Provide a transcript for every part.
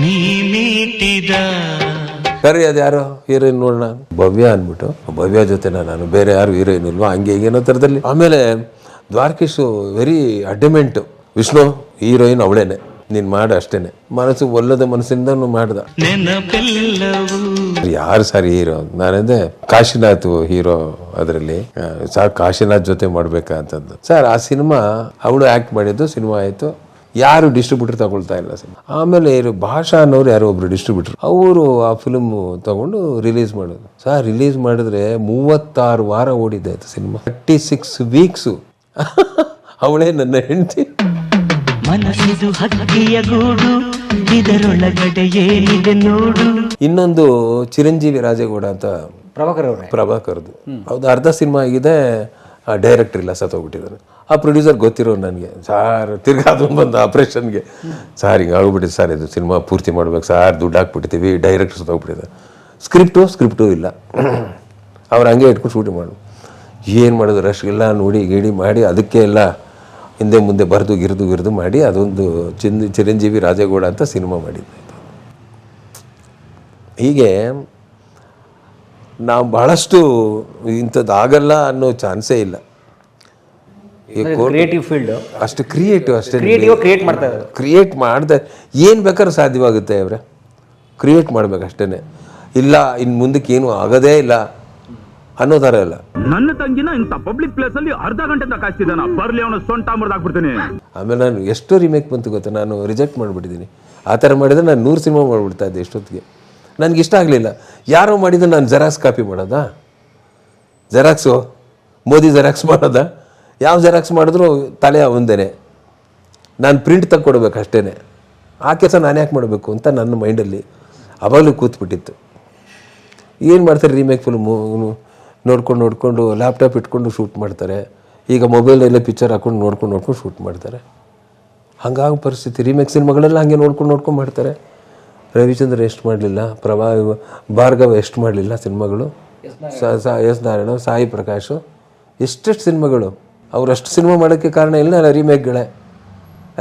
ನೀ ಮೀಟಿದ ಕರಿ ಅದು ಯಾರು ಹೀರೋಯಿನ್ ನೋಡೋಣ, ಭವ್ಯ ಅಂದ್ಬಿಟ್ಟು. ಭವ್ಯ ಜೊತೆ ನಾನು ಬೇರೆ ಯಾರು ಹೀರೋಯಿನ್ ಇಲ್ವಾ ಹಂಗೆ ಏನೋ ಥರದಲ್ಲಿ. ಆಮೇಲೆ ದ್ವಾರಕೀಶು ವೆರಿ ಅಡ್ಡಮೆಂಟ್, ವಿಷ್ಣು ಹೀರೋಯಿನ್ ಅವಳೇನೆ, ನೀನು ಮಾಡು ಅಷ್ಟೇನೆ. ಮನಸ್ಸು ಒಲ್ಲದ ಮನಸ್ಸಿಂದ ಮಾಡ್ದ. ಯಾರು ಸರ್ ಹೀರೋ? ನಾನಂದೆ ಕಾಶಿನಾಥ್ ಹೀರೋ ಅದರಲ್ಲಿ. ಸರ್ ಕಾಶಿನಾಥ್ ಜೊತೆ ಮಾಡ್ಬೇಕಂತಂದು. ಸರ್ ಆ ಸಿನಿಮಾ ಅವಳು ಆ್ಯಕ್ಟ್ ಮಾಡಿದ್ದು, ಸಿನಿಮಾ ಆಯಿತು. ಯಾರು ಡಿಸ್ಟ್ರಿಬ್ಯೂಟರ್ ತಗೊಳ್ತಾ ಇಲ್ಲ ಸಿನಿಮಾ. ಆಮೇಲೆ ಭಾಷಾ ಅನ್ನೋರು ಯಾರೋ ಒಬ್ರು ಡಿಸ್ಟ್ರಿಬ್ಯೂಟರ್, ಅವರು ಆ ಫಿಲ್ಮ್ ತಗೊಂಡು ರಿಲೀಸ್ ಮಾಡೋದು. ಸರ್ ರಿಲೀಸ್ ಮಾಡಿದ್ರೆ 36 ವಾರ ಓಡಿದೆ ಆಯ್ತು ಸಿನಿಮಾ, 36 ವೀಕ್ಸು. ಅವಳೇ ನನ್ನ ಹೆಂಡತಿ. ಮನಸ್ಸಿದು ಹಕ್ಕಿಯ ಗೂಡು, ಇದರೊಳಗಡೆ ಏನಿದೆ ನೋಡು. ಇನ್ನೊಂದು ಚಿರಂಜೀವಿ ರಾಜೇಗೌಡ ಅಂತ ಪ್ರಭಾಕರ್ದು. ಹೌದು, ಅರ್ಧ ಸಿನಿಮಾ ಆಗಿದೆ, ಡೈರೆಕ್ಟರ್ ಇಲ್ಲ, ಸತ್ತೋಗ್ಬಿಟ್ಟಿದ್ದಾರೆ. ಆ ಪ್ರೊಡ್ಯೂಸರ್ ಗೊತ್ತಿರೋ ನನಗೆ, ಸಾರ್ ತಿರ್ಗಾ ಅದೊಂದು ಬಂದು ಆಪ್ರೇಷನ್ಗೆ, ಸಾರ್ ಹಿಂಗೆ ಆಗ್ಬಿಟ್ಟಿದೆ ಸರ್, ಇದು ಸಿನಿಮಾ ಪೂರ್ತಿ ಮಾಡ್ಬೇಕು ಸಾರ್, ದುಡ್ಡು ಹಾಕ್ಬಿಟ್ಟಿದ್ದೀವಿ, ಡೈರೆಕ್ಟರ್ ಸತ್ತೋಗ್ಬಿಟ್ಟಿದ್ದಾರೆ, ಸ್ಕ್ರಿಪ್ಟು ಇಲ್ಲ. ಅವ್ರು ಹಂಗೆ ಇಟ್ಕೊಂಡು ಶೂಟಿಂಗ್ ಮಾಡೋದು. ಏನು ಮಾಡೋದು, ರಶ್ ಎಲ್ಲ ನೋಡಿ ಗಿಡಿ ಮಾಡಿ, ಅದಕ್ಕೆ ಎಲ್ಲ ಹಿಂದೆ ಮುಂದೆ ಬರೆದು ಗಿರಿದು ಮಾಡಿ ಅದೊಂದು ಚಿರಂಜೀವಿ ರಾಜೇಗೌಡ ಅಂತ ಸಿನಿಮಾ ಮಾಡಿದ್ದು. ಹೀಗೆ ನಾವು ಬಹಳಷ್ಟು ಇಂಥದ್ದು ಆಗಲ್ಲ ಅನ್ನೋ ಚಾನ್ಸೇ ಇಲ್ಲ. ಕ್ರಿಯೇಟಿವ್ ಫೀಲ್ಡ್ ಅಷ್ಟು ಕ್ರಿಯೇಟಿವ್, ಅಷ್ಟೇ ಕ್ರಿಯೇಟ್ ಮಾಡಿದೆ ಏನು ಬೇಕಾದ್ರೂ ಸಾಧ್ಯವಾಗುತ್ತೆ. ಅವರೇ ಕ್ರಿಯೇಟ್ ಮಾಡ್ಬೇಕು ಅಷ್ಟೇ. ಇಲ್ಲ ಇನ್ನು ಮುಂದಕ್ಕೆ ಏನು ಆಗೋದೇ ಇಲ್ಲ ಅನ್ನೋ ಥರ ಇಲ್ಲ. ನನ್ನ ತಂಗಿನ ಇಂಥ ಪಬ್ಲಿಕ್ ಪ್ಲೇಸ್ ಅಲ್ಲಿ ಅರ್ಧ ಗಂಟೆ ಕಾಯಿಸ್ತಿದ್ದಾನ, ಬರ್ಲಿ ಅವನು ಸೊಂಟ ಮುರಿದಾಕ್ಬಿಡ್ತೀನಿ. ಆಮೇಲೆ ನಾನು ಎಷ್ಟೋ ರಿಮೇಕ್ ಬಂತು ಗೊತ್ತಾ, ನಾನು ರಿಜೆಕ್ಟ್ ಮಾಡಿಬಿಟ್ಟಿದ್ದೀನಿ. ಆ ಥರ ಮಾಡಿದರೆ ನಾನು 100 ಸಿನಿಮಾ ಮಾಡಿಬಿಡ್ತಾ ಇದ್ದೆ ಎಷ್ಟೊತ್ತಿಗೆ. ನನಗೆ ಇಷ್ಟ ಆಗಲಿಲ್ಲ. ಯಾರೋ ಮಾಡಿದ್ರೆ ನಾನು ಜೆರಾಕ್ಸ್ ಕಾಪಿ ಮಾಡೋದಾ? ಜೆರಾಕ್ಸು ಮೋದಿ ಜೆರಾಕ್ಸ್ ಮಾಡೋದಾ? ಯಾವ ಜೆರಾಕ್ಸ್ ಮಾಡಿದ್ರು ತಲೆ ಒಂದೇ, ನಾನು ಪ್ರಿಂಟ್ ತಗೊಡ್ಬೇಕು ಅಷ್ಟೇ. ಆ ಕೆಲಸ ನಾನು ಯಾಕೆ ಮಾಡಬೇಕು ಅಂತ ನನ್ನ ಮೈಂಡಲ್ಲಿ ಅವಾಗಲೂ ಕೂತ್ಬಿಟ್ಟಿತ್ತು. ಏನು ಮಾಡ್ತಾರೆ, ರೀಮೇಕ್ ಫಿಲ್ಮು ನೋಡ್ಕೊಂಡು ಲ್ಯಾಪ್ಟಾಪ್ ಇಟ್ಕೊಂಡು ಶೂಟ್ ಮಾಡ್ತಾರೆ. ಈಗ ಮೊಬೈಲಲ್ಲೇ ಪಿಕ್ಚರ್ ಹಾಕ್ಕೊಂಡು ನೋಡ್ಕೊಂಡು ಶೂಟ್ ಮಾಡ್ತಾರೆ. ಹಂಗಾಗಿ ಪರಿಸ್ಥಿತಿ ರೀಮೇಕ್ ಸಿನಿಮಾಗಳೆಲ್ಲ ಹಾಗೆ ನೋಡ್ಕೊಂಡು ಮಾಡ್ತಾರೆ. ರವಿಚಂದ್ರ ಎಷ್ಟು ಮಾಡಲಿಲ್ಲ, ಭಾರ್ಗವ ಎಷ್ಟು ಮಾಡಲಿಲ್ಲ ಸಿನಿಮಾಗಳು, ಎಸ್ ನಾರಾಯಣ, ಸಾಯಿ ಪ್ರಕಾಶ್, ಎಷ್ಟೆಷ್ಟು ಸಿನಿಮಾಗಳು. ಅವರಷ್ಟು ಸಿನಿಮಾ ಮಾಡೋಕ್ಕೆ ಕಾರಣ ಇಲ್ಲ ರೀಮೇಕ್ಗಳೇ.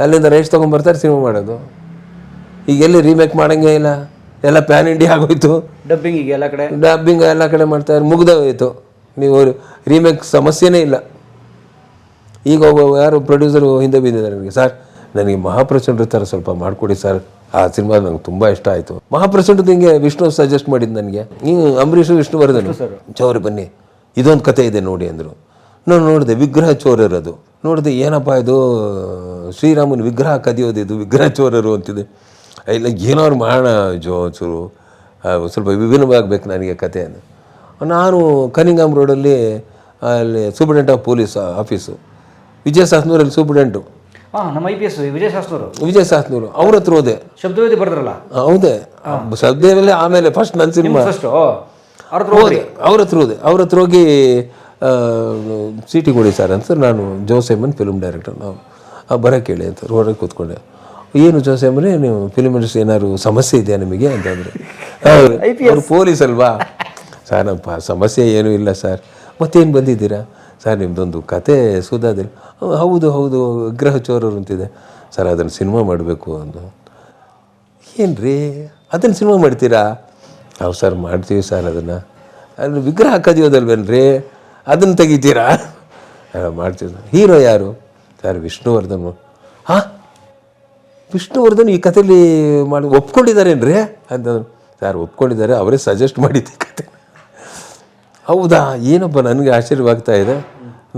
ಅಲ್ಲಿಂದ ರೈಟ್ಸ್ ತೊಗೊಂಡ್ಬರ್ತಾರೆ, ಸಿನಿಮಾ ಮಾಡೋದು. ಈಗ ಎಲ್ಲಿ ರೀಮೇಕ್ ಮಾಡೋಂಗೇ ಇಲ್ಲ, ಎಲ್ಲ ಪ್ಯಾನ್ ಇಂಡಿಯಾ ಆಗೋಯ್ತು. ಡಬ್ಬಿಂಗ್ ಎಲ್ಲ ಕಡೆ ಮಾಡ್ತಾರೆ, ಮುಗ್ದೋಯ್ತು. ನೀವು ರೀಮೇಕ್ ಸಮಸ್ಯೆನೇ ಇಲ್ಲ. ಈಗ ಯಾರು ಪ್ರೊಡ್ಯೂಸರು ಹಿಂದೆ ಬಿದ್ದಿದ್ದಾರೆ ನನಗೆ, ಸರ್ ನನಗೆ ಮಹಾಪ್ರಚಂಡ ಥರ ಸ್ವಲ್ಪ ಮಾಡಿಕೊಡಿ ಸರ್, ಆ ಸಿನಿಮಾ ನಂಗೆ ತುಂಬ ಇಷ್ಟ ಆಯಿತು. ಮಹಾಪ್ರಚಂಡದ ಹಿಂಗೆ ವಿಷ್ಣು ಸಜೆಸ್ಟ್ ಮಾಡಿದ್ದು ನನಗೆ. ಅಂಬರೀಷು ವಿಷ್ಣುವರ್ಧನ್ ಚೌರಿ ಬನ್ನಿ ಇದೊಂದು ಕತೆ ಇದೆ ನೋಡಿ ಅಂದರು. ನಾನು ನೋಡಿದೆ, ವಿಗ್ರಹ ಚೋರರದು ನೋಡಿದೆ. ಏನಪ್ಪ ಇದು, ಶ್ರೀರಾಮನ ವಿಗ್ರಹ ಕದಿಯೋದು, ಇದು ವಿಗ್ರಹ ಚೋರರು ಅಂತಿದೆ. ಇಲ್ಲ ಏನೋರು ಮಾಡೋಣ ಚೂರು ಸ್ವಲ್ಪ ವಿಭಿನ್ನವಾಗಬೇಕು ನನಗೆ ಕತೆ ಅಂತ. ನಾನು ಕನಿಂಗಾಮ್ ರೋಡಲ್ಲಿ ಅಲ್ಲಿ ಸೂಪರಿಂಟೆಂಟ್ ಆಫ್ ಪೊಲೀಸ್ ಆಫೀಸು, ವಿಜಯ ಶಾಸ್ನೂರಲ್ಲಿ ಸೂಪರಿಂಟೆಂಟು, ನಮ್ಮ IPS ವಿಜಯ ಶಾಸ್ನೂರು, ಅವ್ರ ಹತ್ರ ಹೋದೆ. ಶಬ್ದವೇದಿ ಬರ್ದ್ರಲ್ಲ? ಹೌದೇ, ಶಬ್ದವೇದಿ. ಆಮೇಲೆ ಫಸ್ಟ್ ನನ್ನ ಸಿನಿಮಾ ಹೋದೆ, ಅವ್ರ ಹತ್ರ ಹೋಗಿ ಸೀಟಿ ಕೊಡಿ ಸರ್ ಅಂತ. ನಾನು ಜೋಸೆಮನ್ ಫಿಲ್ಮ್ ಡೈರೆಕ್ಟರ್, ನಾವು ಬರೋಕ್ಕೆ ಹೇಳಿ ಅಂತ ರೋಡಲ್ಲಿ ಕೂತ್ಕೊಂಡೆ. ಏನು ಜೋಸೆಮನೇ, ನೀವು ಫಿಲ್ಮ್ ಇಂಡಸ್ಟ್ರಿ ಏನಾದ್ರು ಸಮಸ್ಯೆ ಇದೆಯಾ ನಿಮಗೆ ಅಂತಂದರೆ, ಅವರು ಪೊಲೀಸ್ ಅಲ್ವಾ ಸರ್? ನಮ್ಮ ಸಮಸ್ಯೆ ಏನೂ ಇಲ್ಲ ಸರ್. ಮತ್ತೇನು ಬಂದಿದ್ದೀರಾ ಸರ್? ನಿಮ್ಮದೊಂದು ಕತೆ ಸುಧಾದಿಲ್ಲ. ಹೌದು ವಿಗ್ರಹ ಚೋರರು ಅಂತಿದೆ ಸರ್, ಅದನ್ನು ಸಿನಿಮಾ ಮಾಡಬೇಕು ಅಂತ. ಏನು ರೀ ಅದನ್ನು ಸಿನಿಮಾ ಮಾಡ್ತೀರಾ? ಹೌದು ಸರ್ ಮಾಡ್ತೀವಿ ಸರ್, ಅದನ್ನು ವಿಗ್ರಹ ಕದಿಯೋದಲ್ವೇನ್ರಿ, ಅದನ್ನು ತೆಗಿತೀರಾ? ಮಾಡ್ತೀವಿ ಸರ್. ಹೀರೋ ಯಾರು ಸರ್? ವಿಷ್ಣುವರ್ಧನ್. ಹಾಂ, ವಿಷ್ಣುವರ್ಧನ್ ಈ ಕಥೆಯಲ್ಲಿ ಮಾಡಿ ಒಪ್ಕೊಂಡಿದ್ದಾರೇನ್ರಿ ಅಂತ. ಸರ್ ಒಪ್ಕೊಂಡಿದ್ದಾರೆ, ಅವರೇ ಸಜೆಸ್ಟ್ ಮಾಡಿದ್ದೆ ಕತೆ. ಹೌದಾ, ಏನಪ್ಪ ನನಗೆ ಆಶ್ಚರ್ಯವಾಗ್ತಾ ಇದೆ.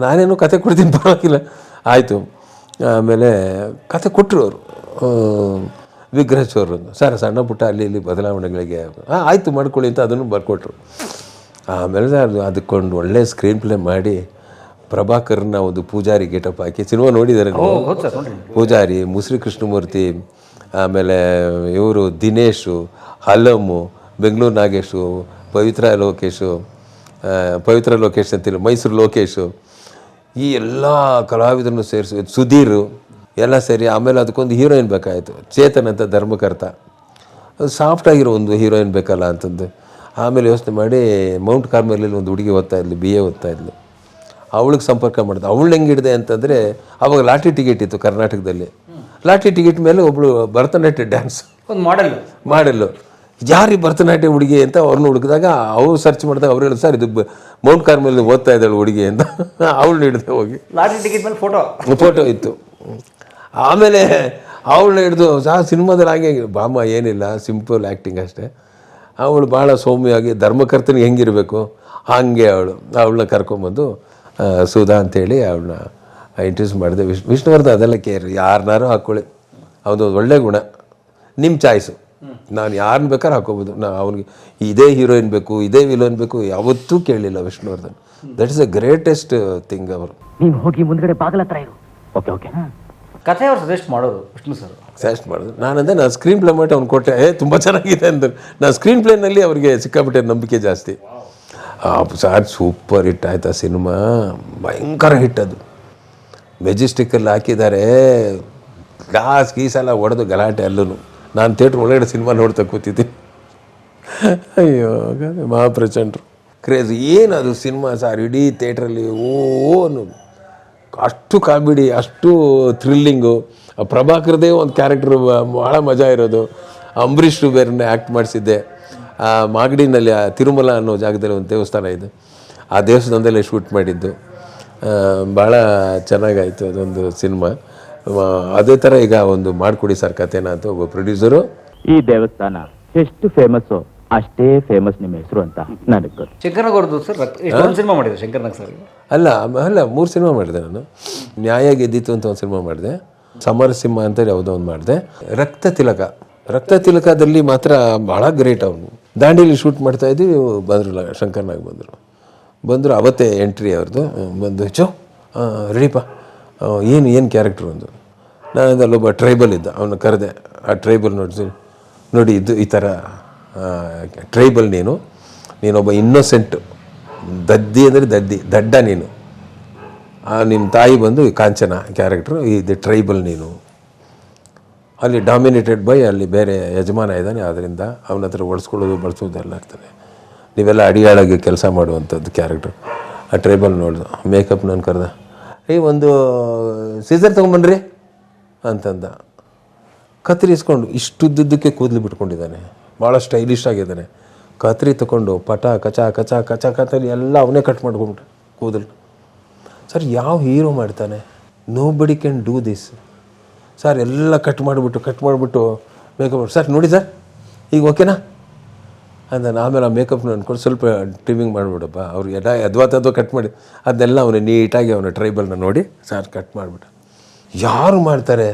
ನಾನೇನು ಕತೆ ಕೊಡ್ತೀನಿ, ಪರವಾಗಿಲ್ಲ ಆಯಿತು. ಆಮೇಲೆ ಕತೆ ಕೊಟ್ಟರು ಅವರು, ವಿಗ್ರಹ ಚೋರನ್ನು. ಸರ್ ಸಣ್ಣ ಪುಟ್ಟ ಅಲ್ಲಿ ಇಲ್ಲಿ ಬದಲಾವಣೆಗಳಿಗೆ ಆಯಿತು ಮಾಡ್ಕೊಳ್ಳಿ ಅಂತ ಅದನ್ನು ಬರ್ಕೊಟ್ರು. ಆಮೇಲೆ ಅದಕ್ಕೊಂದು ಒಳ್ಳೆ ಸ್ಕ್ರೀನ್ ಪ್ಲೇ ಮಾಡಿ ಪ್ರಭಾಕರ್ನ ಒಂದು ಪೂಜಾರಿ ಗೆಟಪ್ ಹಾಕಿ ಸಿನಿಮಾ ನೋಡಿದ್ದಾರೆ. ಪೂಜಾರಿ, ಮುಸ್ರಿ ಕೃಷ್ಣಮೂರ್ತಿ, ಆಮೇಲೆ ಇವರು ದಿನೇಶು, ಹಲಮು, ಬೆಂಗಳೂರು ನಾಗೇಶು, ಪವಿತ್ರ ಲೋಕೇಶ್ ಅಂತಿಲ್ಲ, ಮೈಸೂರು ಲೋಕೇಶು, ಈ ಎಲ್ಲ ಕಲಾವಿದರನ್ನು ಸೇರಿಸಿ, ಸುಧೀರು ಎಲ್ಲ ಸೇರಿ. ಆಮೇಲೆ ಅದಕ್ಕೊಂದು ಹೀರೋಯಿನ್ ಬೇಕಾಯಿತು, ಚೇತನ್ ಅಂತ, ಧರ್ಮಕರ್ತ. ಸಾಫ್ಟಾಗಿರೋ ಒಂದು ಹೀರೋಯಿನ್ ಬೇಕಲ್ಲ ಅಂತಂದು ಆಮೇಲೆ ಯೋಚನೆ ಮಾಡಿ ಮೌಂಟ್ ಕಾರ್ಮೆಲಲ್ಲಿ ಒಂದು ಹುಡುಗಿ ಓದ್ತಾಯಿದ್ಲು, BA ಓದ್ತಾಯಿದ್ಲು. ಅವಳಿಗೆ ಸಂಪರ್ಕ ಮಾಡಿದೆ. ಅವಳು ಹೆಂಗಿಡಿದೆ ಅಂತಂದರೆ, ಅವಾಗ ಲಾಟ್ರಿ ಟಿಕೆಟ್ ಇತ್ತು ಕರ್ನಾಟಕದಲ್ಲಿ. ಲಾಟ್ರಿ ಟಿಕೆಟ್ ಮೇಲೆ ಒಬ್ಬಳು ಭರತನಾಟ್ಯ ಡ್ಯಾನ್ಸ್ ಒಂದು ಮಾಡೆಲ್ಲು ಯಾರು ಭರತನಾಟ್ಯ ಹುಡುಗಿ ಅಂತ ಅವ್ರನ್ನ ಹುಡುಕಿದಾಗ ಅವ್ರು ಸರ್ಚ್ ಮಾಡಿದಾಗ ಅವ್ರು ಹೇಳಿದ್ರು ಸರ್ ಇದು ಮೌಂಟ್ ಕಾರ್ಮೆಲ್ ಓದ್ತಾ ಇದ್ದಾಳೆ ಹುಡುಗಿ ಅಂತ ಅವಳನ್ನ ಹಿಡಿದೆ ಹೋಗಿ ಲಾಟ್ರಿ ಟಿಕೆಟ್ ಮೇಲೆ ಫೋಟೋ ಇತ್ತು. ಆಮೇಲೆ ಅವಳನ್ನ ಹಿಡಿದು ಸಿನಿಮಾದಲ್ಲಿ ಹಾಗೆ ಬಾಮ ಏನಿಲ್ಲ ಸಿಂಪಲ್ ಆ್ಯಕ್ಟಿಂಗ್ ಅಷ್ಟೇ. ಅವಳು ಭಾಳ ಸೌಮ್ಯವಾಗಿ ಧರ್ಮಕರ್ತನಿಗೆ ಹೆಂಗಿರಬೇಕು ಹಾಗೆ ಅವಳನ್ನ ಕರ್ಕೊಂಬಂದು ಸುಧಾ ಅಂತೇಳಿ ಅವಳನ್ನ ಇಂಟ್ರೊಡ್ಯೂಸ್ ಮಾಡಿದೆ. ವಿಷ್ಣುವರ್ಧನ್ ಅದೆಲ್ಲ ಕೇರ್ ಯಾರನ್ನಾರು ಹಾಕ್ಕೊಳ್ಳಿ, ಅದು ಒಳ್ಳೆ ಗುಣ, ನಿಮ್ಮ ಚಾಯ್ಸು, ನಾನು ಯಾರನ್ನ ಬೇಕಾದ್ರೆ ಹಾಕೋಬೋದು. ಅವ್ನಿಗೆ ಇದೇ ಹೀರೋಯಿನ್ ಬೇಕು ಇದೇ ವಿಲೋನ್ ಬೇಕು ಯಾವತ್ತೂ ಕೇಳಲಿಲ್ಲ Vishnuvardhan. That is the greatest thing. ಅವರು ನೀನು ಹೋಗಿ ಮುಂದ್ಗಡೆ ಬಾಗಲ ಹತ್ರ ಇರು. ಓಕೆ ಕಥೆ ಅವ್ರು ಸಜೆಸ್ಟ್ ಮಾಡೋರು ವಿಷ್ಣು ಸರ್. ಸಜೆಸ್ಟ್ ಮಾಡಿದ್ರು. ನಾನು ಸ್ಕ್ರೀನ್ ಪ್ಲೇ ಮಾಡಿ ಅವ್ನು ಕೊಟ್ಟೆ, ತುಂಬ ಚೆನ್ನಾಗಿದೆ ಅಂದರು. ನಾನು ಸ್ಕ್ರೀನ್ ಪ್ಲೇನಲ್ಲಿ ಅವ್ರಿಗೆ ಸಿಕ್ಕಾಬಿಟ್ಟೆ ನಂಬಿಕೆ ಜಾಸ್ತಿ. ಸರ್ ಸೂಪರ್ ಹಿಟ್ ಆಯ್ತು ಆ ಸಿನಿಮಾ, ಭಯಂಕರ ಹಿಟ್ ಅದು. ಮೆಜೆಸ್ಟಿಕ್ಕಲ್ಲಿ ಹಾಕಿದ್ದಾರೆ, ಗ್ಲಾಸ್ ಗೀಸೆಲ್ಲ ಹೊಡೆದು ಗಲಾಟೆ ಅಲ್ಲೂ. ನಾನು ಥಿಯೇಟ್ರ್ ಒಳಗಡೆ ಸಿನಿಮಾ ನೋಡ್ತಾ ಕೂತಿದ್ದೀನಿ. ಅಯ್ಯೋ ಮಹಾಪ್ರಚಂಡ್ರು ಕ್ರೇಜ್ ಏನದು ಸಿನಿಮಾ ಸರ್, ಇಡೀ ಥಿಯೇಟ್ರಲ್ಲಿ ಅನ್ನೋದು. ಅಷ್ಟು ಕಾಮಿಡಿ, ಅಷ್ಟು ಥ್ರಿಲ್ಲಿಂಗು. ಪ್ರಭಾಕರ್ದೇ ಒಂದು ಕ್ಯಾರೆಕ್ಟ್ರು ಭಾಳ ಮಜಾ ಇರೋದು. ಅಂಬರೀಷ್ ಬೇರೆ ಆ್ಯಕ್ಟ್ ಮಾಡಿಸಿದ್ದೆ. ಮಾಗಡಿನಲ್ಲಿ ತಿರುಮಲ ಅನ್ನೋ ಜಾಗದಲ್ಲಿ ಒಂದು ದೇವಸ್ಥಾನ ಇದೆ, ಆ ದೇವಸ್ಥಾನದಲ್ಲೇ ಶೂಟ್ ಮಾಡಿದ್ದು. ಭಾಳ ಚೆನ್ನಾಗಾಯಿತು ಅದೊಂದು ಸಿನಿಮಾ. ಅದೇ ಥರ ಈಗ ಒಂದು ಮಾಡಿಕೊಡಿ ಸರ್ ಕಥೆನ ಅಂತ ಒಬ್ಬ ಪ್ರೊಡ್ಯೂಸರು. ಈ ದೇವಸ್ಥಾನ ಎಷ್ಟು ಫೇಮಸ್ಸು ಅಷ್ಟೇ ಫೇಮಸ್ ನಿಮ್ಮ ಹೆಸರು ಅಂತ ನನಗೆ ಗೊತ್ತು. ಶಂಕರ್ನಾಗ್ ಅವ್ರದ್ದು ಸರ್ ಒಂದು ಸಿನಿಮಾ ಮಾಡಿದ್ರು ಶಂಕರ್ನಾಗ್ ಸರ್. ಅಲ್ಲ 3 ಸಿನಿಮಾ ಮಾಡಿದೆ ನಾನು. ನ್ಯಾಯ ಗೆದ್ದಿತ್ತು ಅಂತ ಒಂದು ಸಿನಿಮಾ ಮಾಡಿದೆ, ಸಮರಸಿಂಹ ಅಂತ ಯಾವುದೋ ಒಂದು ಮಾಡಿದೆ. ರಕ್ತ ತಿಲಕದಲ್ಲಿ ಮಾತ್ರ ಭಾಳ ಗ್ರೇಟ್. ಅವನು ದಾಂಡೇಲಿ ಶೂಟ್ ಮಾಡ್ತಾಯಿದ್ವಿ, ಬಂದ್ರಲ್ಲ ಶಂಕರ್ನಾಗ್ ಬಂದರು ಅವತ್ತೇ ಎಂಟ್ರಿ ಅವ್ರದ್ದು. ಬಂದು ರೆಡಿಪ್ಪ ಏನು ಕ್ಯಾರೆಕ್ಟ್ರು ಅಂದು. ನಾನು ಅಲ್ಲೊಬ್ಬ ಟ್ರೈಬಲ್ ಇದ್ದ, ಅವನು ಕರೆದೆ. ಆ ಟ್ರೈಬಲ್ ನೋಡಿ ಇದು ಈ ಥರ ಟ್ರೈಬಲ್ ನೀನೊಬ್ಬ ಇನ್ನೋಸೆಂಟು, ದದ್ದಿ ಅಂದರೆ ದಡ್ಡ ನೀನು. ನಿಮ್ಮ ತಾಯಿ ಬಂದು ಕಾಂಚನ ಕ್ಯಾರೆಕ್ಟ್ರು, ಇದು ಟ್ರೈಬಲ್ ನೀನು. ಅಲ್ಲಿ ಡಾಮಿನೇಟೆಡ್ ಬೈ ಅಲ್ಲಿ ಬೇರೆ ಯಜಮಾನ ಇದ್ದಾನೆ, ಆದ್ದರಿಂದ ಅವನ ಹತ್ರ ಒಡಿಸ್ಕೊಳ್ಳೋದು ಬಳಸೋದೆಲ್ಲ ಇರ್ತದೆ. ನೀವೆಲ್ಲ ಅಡಿಯಾಳಾಗಿ ಕೆಲಸ ಮಾಡುವಂಥದ್ದು ಕ್ಯಾರೆಕ್ಟ್ರು. ಆ ಟ್ರೈಬಲ್ ನೋಡಿದು, ಮೇಕಪ್ ನಾನು ಕರೆದ, ಒಂದು ಸೀಸರ್ ತೊಗೊಂಬನ್ರಿ ಅಂತಂದ. ಕತ್ತರಿಸ್ಕೊಂಡು ಇಷ್ಟುದ್ದಕ್ಕೆ ಕೂದಲು ಬಿಟ್ಕೊಂಡಿದ್ದಾನೆ, ಭಾಳ ಸ್ಟೈಲಿಶ್ ಆಗಿದ್ದಾನೆ. ಕತ್ರಿ ತಗೊಂಡು ಪಟ ಕಚ ಎಲ್ಲ ಅವನೇ ಕಟ್ ಮಾಡ್ಕೊಂಬಿಟ್ರೆ ಕೂದಲು. ಸರ್ ಯಾವ ಹೀರೋ ಮಾಡ್ತಾನೆ? ನೋ ಬಡಿ ಕ್ಯಾನ್ ಡೂ ದಿಸ್ ಸರ್. ಎಲ್ಲ ಕಟ್ ಮಾಡಿಬಿಟ್ಟು ಮೇಕಪ್ ಸರ್ ನೋಡಿ ಸರ್ ಈಗ ಓಕೆನಾ ಅಂದ. ಆಮೇಲೆ ಆ ಮೇಕಪ್ನ ಅಂದ್ಕೊಂಡು ಸ್ವಲ್ಪ ಟ್ರಿಮ್ಮಿಂಗ್ ಮಾಡಿಬಿಡಪ್ಪ. ಅವ್ರು ಯದ್ವಾತದ್ವ ಕಟ್ ಮಾಡಿ ಅದನ್ನೆಲ್ಲ ಅವನು ನೀಟಾಗಿ ಅವನ ಟ್ರೈಬಲ್ನ ನೋಡಿ ಸರ್ ಕಟ್ ಮಾಡಿಬಿಟ್ಟ. ಯಾರು ಮಾಡ್ತಾರೆ?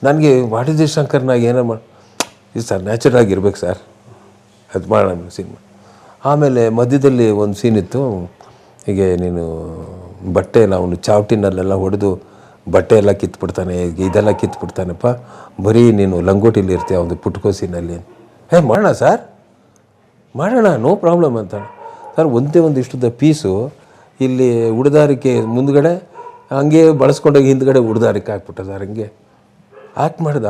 ನನಗೆ ವಾಟ್ ಇಸ್ ದಿಸ್ ಶಂಕರ್ನಾಗ್ ಏನೋ ಇದು ಸರ್ ನ್ಯಾಚುರಲ್ ಆಗಿರ್ಬೇಕು ಸರ್, ಅದು ಮಾಡೋಣ ಸಿನಿಮಾ. ಆಮೇಲೆ ಮಧ್ಯದಲ್ಲಿ ಒಂದು ಸೀನ್ ಇತ್ತು, ಹೀಗೆ ನೀನು ಬಟ್ಟೆ ಎಲ್ಲ ಅವನು ಚಾವಟಿನಲ್ಲೆಲ್ಲ ಹೊಡೆದು ಬಟ್ಟೆ ಎಲ್ಲ ಕಿತ್ಬಿಡ್ತಾನೆ, ಇದೆಲ್ಲ ಕಿತ್ಬಿಡ್ತಾನಪ್ಪ, ಬರೀ ನೀನು ಲಂಗೋಟಿಲಿ ಇರ್ತೀಯ ಒಂದು ಪುಟ್ಕೋಸಿನಲ್ಲಿ. ಮಾಡೋಣ ಸರ್, ಮಾಡೋಣ, ನೋ ಪ್ರಾಬ್ಲಮ್ ಅಂತ. ಸರ್ ಒಂದೇ ಇಷ್ಟದ ಪೀಸು ಇಲ್ಲಿ ಉಡ್ದಾರಿಕೆ ಮುಂದ್ಗಡೆ ಹಂಗೆ ಬಳಸ್ಕೊಂಡೋಗಿ ಹಿಂದ್ಗಡೆ ಉಡ್ದಾರಿಕೆ ಹಾಕ್ಬಿಟ್ಟ ಸರ್. ಹಂಗೆ ಆ್ಯಕ್ಟ್ ಮಾಡ್ದ.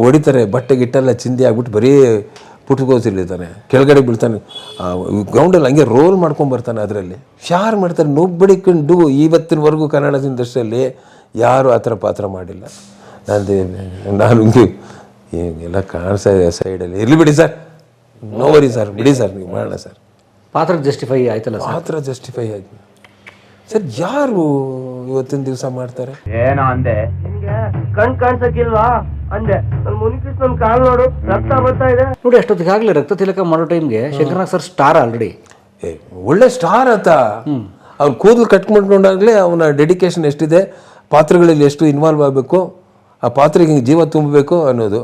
ಹೊಡಿತಾರೆ, ಬಟ್ಟೆ ಗಿಟ್ಟೆಲ್ಲ ಚಿಂದಿ ಆಗ್ಬಿಟ್ಟು ಬರೀ ಪುಟ್ಕೋಸಿಲ್ಲಿದ್ದಾನೆ, ಕೆಳಗಡೆ ಬೀಳ್ತಾನೆ. ಗ್ರೌಂಡಲ್ಲಿ ಹಂಗೆ ರೋಲ್ ಮಾಡ್ಕೊಂಬರ್ತಾನೆ. ಅದರಲ್ಲಿ ಯಾರು ಮಾಡ್ತಾರೆ? ನೊಬ್ಬಡಿ ಕಂಡು ಇವತ್ತಿನವರೆಗೂ ಕನ್ನಡ ಇಂಡಸ್ಟ್ರಿಯಲ್ಲಿ ಯಾರು ಆ ಥರ ಪಾತ್ರ ಮಾಡಿಲ್ಲ. ನಾನು ಎಲ್ಲ ಕಾಣಿಸ್ತಾ ಇದೆ ಸೈಡಲ್ಲಿ. ಇರಲಿ ಬಿಡಿ ಸರ್, ನೋ ವರಿ ಸರ್, ಬಿಡಿ ಸರ್, ನೀವು ಮಾಡೋಣ ಸರ್. ಪಾತ್ರ ಜಸ್ಟಿಫೈ ಆಯ್ತಲ್ಲ ಸರ್? ಪಾತ್ರ ಜಸ್ಟಿಫೈ ಆಯ್ತು ಸರ್. ಯಾರು ಇವತ್ತಿನ ದಿವಸ ಮಾಡ್ತಾರೆ? ಏನೋ ಅಂದೆ, ಕಣ್ ಕಾಣ್ಸಕ್ಕಿಲ್ವಾ ಅಂದೆ. ನನ್ನ ಮುನಿಕೃಷ್ಣ ನನ್ನ ಕಾಲು ನೋಡು, ರಕ್ತ ಬರ್ತಾ ಇದೆ ನೋಡಿ. ಅಷ್ಟೊತ್ತಿಗೆ ಆಗಲಿ ರಕ್ತ ತಿಲಕ ಮಾಡೋ ಟೈಮ್ಗೆ ಶಂಕರ್ನಾಗ್ ಸರ್ ಸ್ಟಾರ್ ಆಲ್ರೆಡಿ. ಒಳ್ಳೆ ಸ್ಟಾರ್ ಆತ. ಅವ್ನು ಕೂದಲು ಕಟ್ ಮಾಡ್ಕೊಂಡಾಗಲೇ ಅವನ ಡೆಡಿಕೇಶನ್ ಎಷ್ಟಿದೆ, ಪಾತ್ರಗಳಲ್ಲಿ ಎಷ್ಟು ಇನ್ವಾಲ್ವ್ ಆಗಬೇಕು, ಆ ಪಾತ್ರೆಗೆ ಹಿಂಗೆ ಜೀವ ತುಂಬಬೇಕು ಅನ್ನೋದು.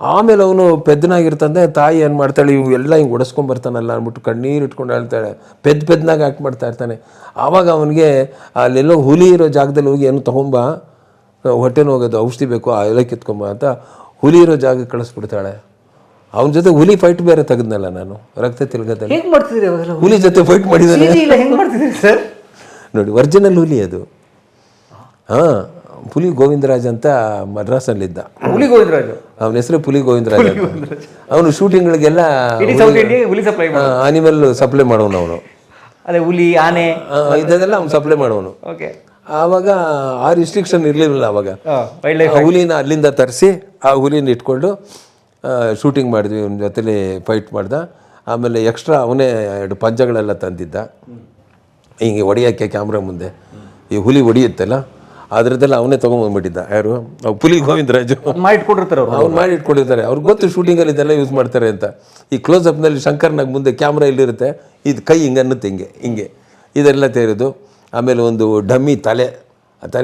ಆಮೇಲೆ ಅವನು ಪೆದ್ದನಾಗಿರ್ತಂದೆ, ತಾಯಿ ಏನು ಮಾಡ್ತಾಳೆ, ಇವು ಎಲ್ಲ ಹಿಂಗೆ ಒಡಿಸ್ಕೊಂಬರ್ತಾನಲ್ಲ ಅಂದ್ಬಿಟ್ಟು ಕಣ್ಣೀರು ಇಟ್ಕೊಂಡು ಹೇಳ್ತಾಳೆ, ಪೆದ್ದನಾಗಿ ಆ್ಯಕ್ಟ್ ಮಾಡ್ತಾ ಇರ್ತಾನೆ. ಆವಾಗ ಅವನಿಗೆ ಅಲ್ಲೆಲ್ಲೋ ಹುಲಿ ಇರೋ ಜಾಗದಲ್ಲಿ ಹೋಗಿ ಏನು ತೊಗೊಂಬ, ಹೊಟ್ಟೆ ಹೋಗೋದು ಔಷಧಿ ಬೇಕು, ಆ ಎಲ್ಲ ಕಿತ್ಕೊಂಬ ಅಂತ ಹುಲಿ ಇರೋ ಜಾಗಕ್ಕೆ ಕಳಿಸ್ಬಿಡ್ತಾಳೆ. ಅವನ ಜೊತೆ ಹುಲಿ ಫೈಟ್ ಬೇರೆ ತೆಗೆದ್ನಲ್ಲ ನಾನು ರಕ್ತ ತಿಲಕದಲ್ಲಿ. ಹೇಗೆ ಮಾಡ್ತಿದ್ದೀರಿ? ಹುಲಿ ಜೊತೆ ಫೈಟ್ ಮಾಡಿದ್ದಾನೆ. ಹೆಂಗೆ ಮಾಡ್ತಿದ್ದೀರಿ ಸರ್? ನೋಡಿ, ಒರಿಜಿನಲ್ ಹುಲಿ ಅದು. ಪುಲಿ ಗೋವಿಂದರಾಜ್ ಅಂತ ಮದ್ರಾಸಲ್ಲಿದ್ದ. ಹುಲಿ ಗೋವಿಂದರಾಜ್ ಅವನ ಹೆಸರು ಪುಲಿ ಗೋವಿಂದರಾಜ್. ಅವನು ಶೂಟಿಂಗ್ಗಳಿಗೆಲ್ಲ ಆನಿಮಲ್ ಸಪ್ಲೈ ಮಾಡೋನು. ಅವನು ಅದೇ ಹುಲಿ, ಆನೆ ಇದೆಲ್ಲ ಅವ್ನು ಸಪ್ಲೈ ಮಾಡೋನು. ಆವಾಗ ಆ ರಿಸ್ಟ್ರಿಕ್ಷನ್ ಇರಲಿಲ್ಲ ಆವಾಗ. ವೈಲ್ಡ್ ಲೈಫ್ ಆ ಹುಲಿನ ಅಲ್ಲಿಂದ ತರಿಸಿ ಆ ಹುಲಿನ ಇಟ್ಕೊಂಡು ಶೂಟಿಂಗ್ ಮಾಡಿದ್ವಿ. ಅವನ ಜೊತೆಲಿ ಫೈಟ್ ಮಾಡ್ದ. ಆಮೇಲೆ ಎಕ್ಸ್ಟ್ರಾ ಅವನೇ 2 ಪಂಚಗಳೆಲ್ಲ ತಂದಿದ್ದ, ಹಿಂಗೆ ಹೊಡಿಯೋಕ್ಕೆ ಕ್ಯಾಮ್ರಾ ಮುಂದೆ. ಈ ಹುಲಿ ಹೊಡಿಯುತ್ತಲ್ಲ ಅದರದ್ದೆಲ್ಲ ಅವನೇ ತೊಗೊಂಬಂದ್ಬಿಟ್ಟಿದ್ದ. ಯಾರು ಪುಲಿ ಗೋವಿಂದರಾಜು ಮಾಡಿಟ್ಕೊಂಡಿರ್ತಾರೆ ಅವರು. ಅವ್ರು ಮಾಡಿ ಇಟ್ಕೊಂಡಿರ್ತಾರೆ. ಅವ್ರಿಗೆ ಗೊತ್ತು ಶೂಟಿಂಗಲ್ಲಿ ಇದೆಲ್ಲ ಯೂಸ್ ಮಾಡ್ತಾರೆ ಅಂತ. ಈ ಕ್ಲೋಸಪ್ನಲ್ಲಿ ಶಂಕರ್ನಾಗ ಮುಂದೆ ಕ್ಯಾಮ್ರಾ ಇಲ್ಲಿರುತ್ತೆ, ಇದು ಕೈ ಹಿಂಗೆ ಅನ್ನುತ್ತೆ, ಹಿಂಗೆ ಇದೆಲ್ಲ ತೆರೆದು. ಆಮೇಲೆ ಒಂದು ಡಮ್ಮಿ ತಲೆ